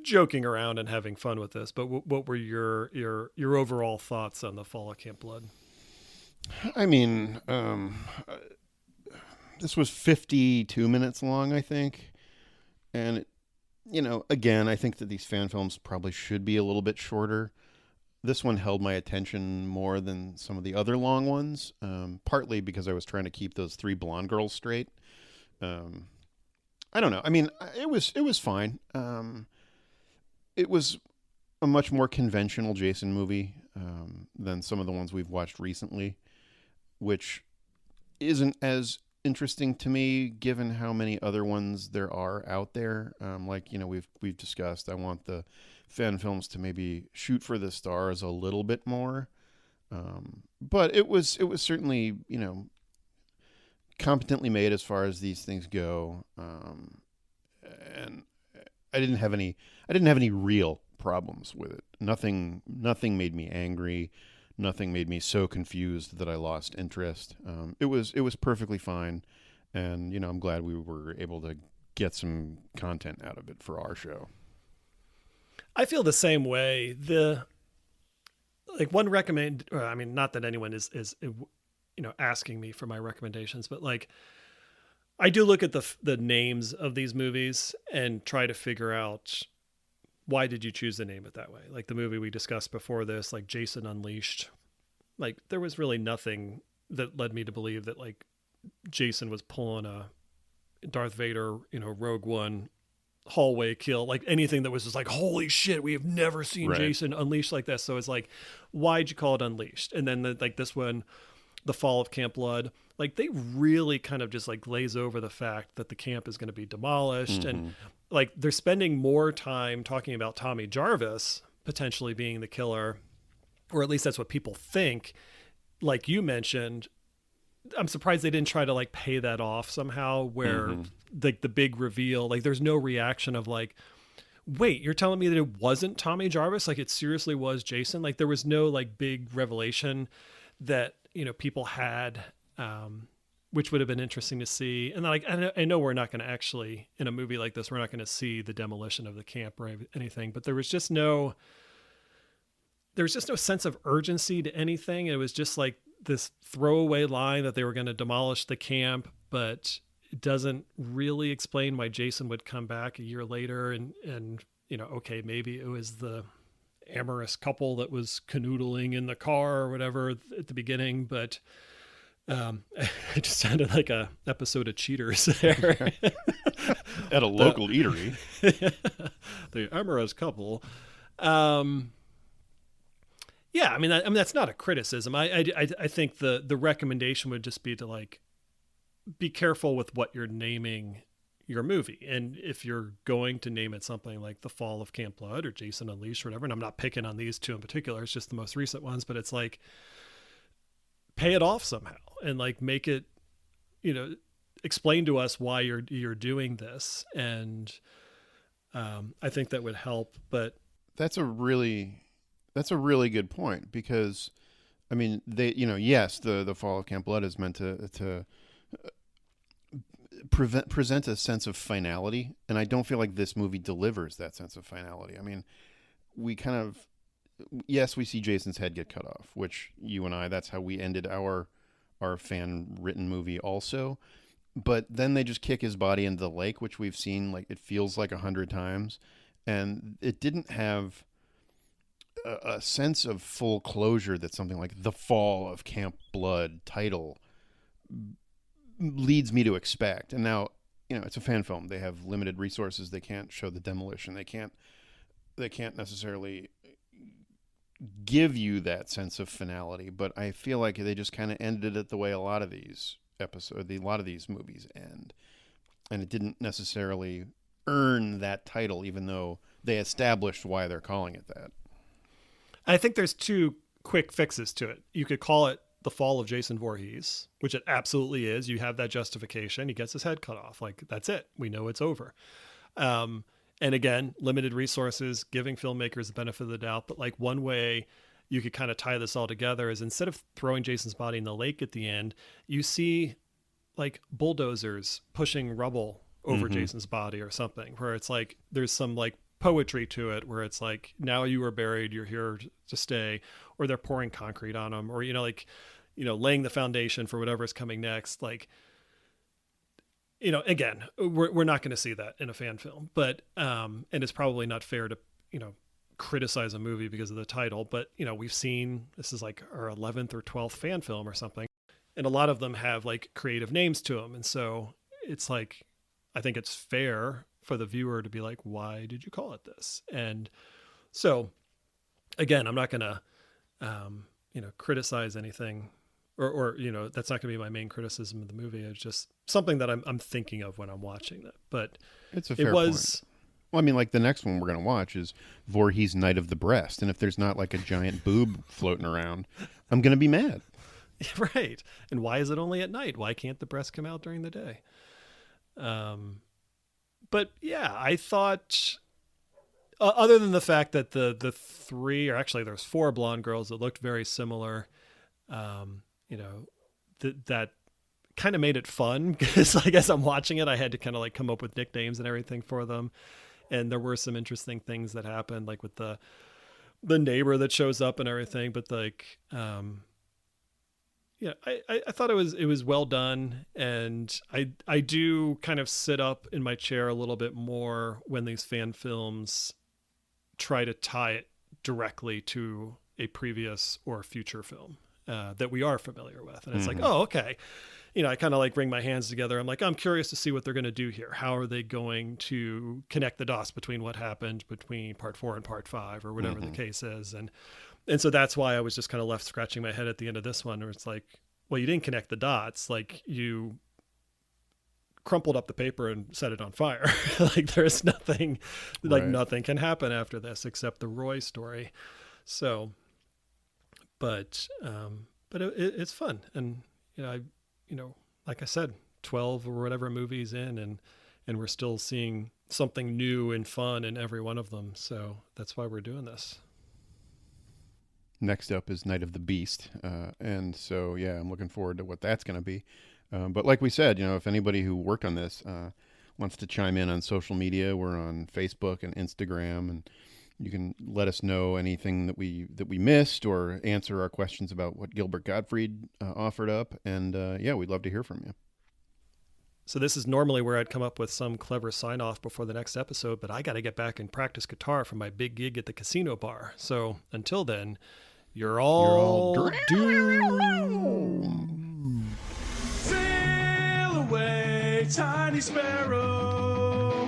joking around and having fun with this. But what were your overall thoughts on the Fall of Camp Blood? I mean, this was 52 minutes long, I think. And, again, I think that these fan films probably should be a little bit shorter. This one held my attention more than some of the other long ones, partly because I was trying to keep those three blonde girls straight. I don't know. I mean, it was fine. It was a much more conventional Jason movie than some of the ones we've watched recently, which isn't as interesting to me given how many other ones there are out there. We've discussed, I want the fan films to maybe shoot for the stars a little bit more. But it was certainly, competently made as far as these things go. And I didn't have any real problems with it. Nothing made me angry. Nothing made me so confused that I lost interest. It was perfectly fine, and I'm glad we were able to get some content out of it for our show. I feel the same way. Not that anyone is asking me for my recommendations, but like I do look at the names of these movies and try to figure out why did you choose to name it that way? Like the movie we discussed before this, like Jason Unleashed, like there was really nothing that led me to believe that like Jason was pulling a Darth Vader, Rogue One hallway kill, like anything that was just like, holy shit, we have never seen Right. Jason Unleashed like this. So it's like, why'd you call it Unleashed? And then this one, The Fall of Camp Blood, like they really kind of just like glaze over the fact that the camp is going to be demolished. Mm-hmm. And like they're spending more time talking about Tommy Jarvis potentially being the killer, or at least that's what people think. Like you mentioned, I'm surprised they didn't try to like pay that off somehow, where like the big reveal, like there's no reaction of like, wait, you're telling me that it wasn't Tommy Jarvis? Like it seriously was Jason? Like there was no like big revelation that, people had, which would have been interesting to see. And like, I know we're not going to actually, in a movie like this, we're not going to see the demolition of the camp or anything, but there was just no sense of urgency to anything. It was just like this throwaway line that they were going to demolish the camp, but it doesn't really explain why Jason would come back a year later. And okay, maybe it was the amorous couple that was canoodling in the car or whatever at the beginning, but it just sounded like a episode of Cheaters there. At a local eatery. The amorous couple. Yeah, I mean that's not a criticism. I think the recommendation would just be to like be careful with what you're naming your movie. And if you're going to name it something like The Fall of Camp Blood or Jason Unleashed or whatever, and I'm not picking on these two in particular, it's just the most recent ones, but it's like pay it off somehow and like make it, explain to us why you're doing this. And I think that would help. But That's a really good point, because I mean, yes, the Fall of Camp Blood is meant to present a sense of finality, and I don't feel like this movie delivers that sense of finality. I mean, we see Jason's head get cut off, which you and I, that's how we ended our fan written movie also. but then they just kick his body into the lake, which we've seen, like, it feels like 100 times. And it didn't have a sense of full closure that something like The Fall of Camp Blood title leads me to expect. And now, it's a fan film. They have limited resources. They can't show the demolition. They can't necessarily give you that sense of finality, but I feel like they just kind of ended it the way a lot of these movies end. And it didn't necessarily earn that title, even though they established why they're calling it that. I think there's two quick fixes to it. You could call it The Fall of Jason Voorhees, which it absolutely is. You have that justification. He gets his head cut off. Like, that's it. We know it's over. And again, limited resources, giving filmmakers the benefit of the doubt. But like, one way you could kind of tie this all together is, instead of throwing Jason's body in the lake at the end, you see like bulldozers pushing rubble over Jason's body or something, where it's like there's some like poetry to it, where it's like, now you are buried, you're here to stay, or they're pouring concrete on him, or laying the foundation for whatever is coming next. Like, again, we're not going to see that in a fan film, but and it's probably not fair to criticize a movie because of the title, but we've seen, this is like our 11th or 12th fan film or something, and a lot of them have like creative names to them, and so it's like, I think it's fair for the viewer to be like, why did you call it this? And so, again, I'm not going to, criticize anything, or that's not going to be my main criticism of the movie. It's just something that I'm thinking of when I'm watching it. But it's a fair point. Well, I mean, like, the next one we're going to watch is Voorhees' Night of the Breast. And if there's not like a giant boob floating around, I'm going to be mad. Right. And why is it only at night? Why can't the breast come out during the day? But yeah, I thought, other than the fact that the three, or actually there's four blonde girls that looked very similar, that kind of made it fun, because like, as I'm watching it, I had to kind of like come up with nicknames and everything for them. And there were some interesting things that happened, like with the neighbor that shows up and everything. But like, I thought it was well done. And I do kind of sit up in my chair a little bit more when these fan films try to tie it directly to a previous or future film that we are familiar with. And it's like, oh, okay. I kind of like wring my hands together. I'm like, I'm curious to see what they're going to do here. How are they going to connect the dots between what happened between part 4 and part 5, or whatever the case is. And so that's why I was just kind of left scratching my head at the end of this one, where it's like, well, you didn't connect the dots. Like, you crumpled up the paper and set it on fire. Like, there's nothing, like, nothing can happen after this except the Roy story. So, but it's fun. And, like I said, 12 or whatever movies in, and we're still seeing something new and fun in every one of them. So that's why we're doing this. Next up is Night of the Beast. And so, yeah, I'm looking forward to what that's going to be. But like we said, if anybody who worked on this wants to chime in on social media, we're on Facebook and Instagram, and you can let us know anything that we missed, or answer our questions about what Gilbert Gottfried offered up. And yeah, we'd love to hear from you. So this is normally where I'd come up with some clever sign off before the next episode, but I got to get back and practice guitar for my big gig at the casino bar. So until then, you're all doomed. Sail away, tiny sparrow.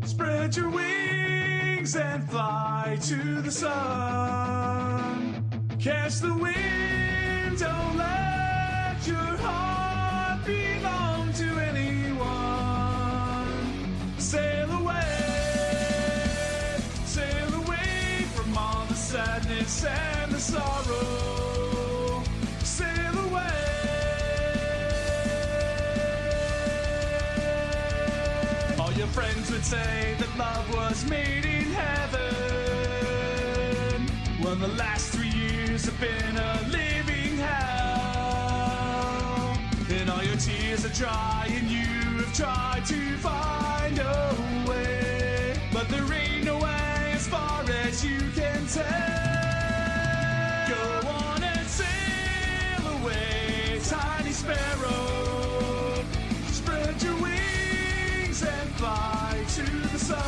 Spread your wings and fly to the sun. Catch the wind, don't let your heart belong to anyone. Sail away from all the sadness and the sorrow. Sail away. All your friends would say that love was made in heaven. Well, the last 3 years have been a living hell. And all your tears are dry, and you have tried to find a way. But there ain't no way as far as you can tell. Go on and sail away, tiny sparrow. Spread to the sun.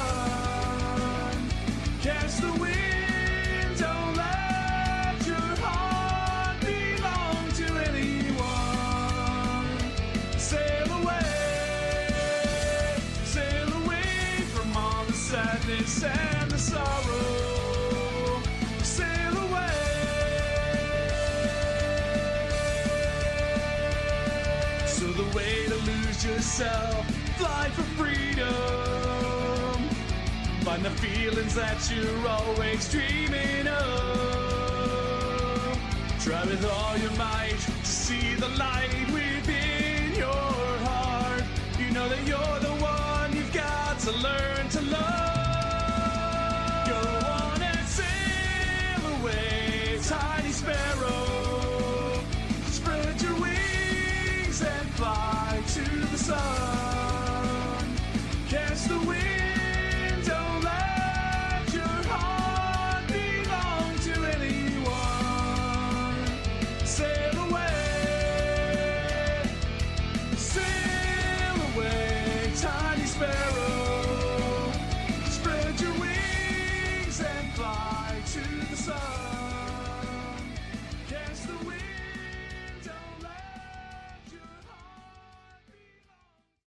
Catch the wind, don't let your heart belong to anyone. Sail away from all the sadness and the sorrow. Sail away. So the way to lose yourself, fly for freedom. Find the feelings that you're always dreaming of. Try with all your might to see the light within your heart. You know that you're the one you've got to learn to love. Go on and sail away, tiny sparrow. Spread your wings and fly to the sun.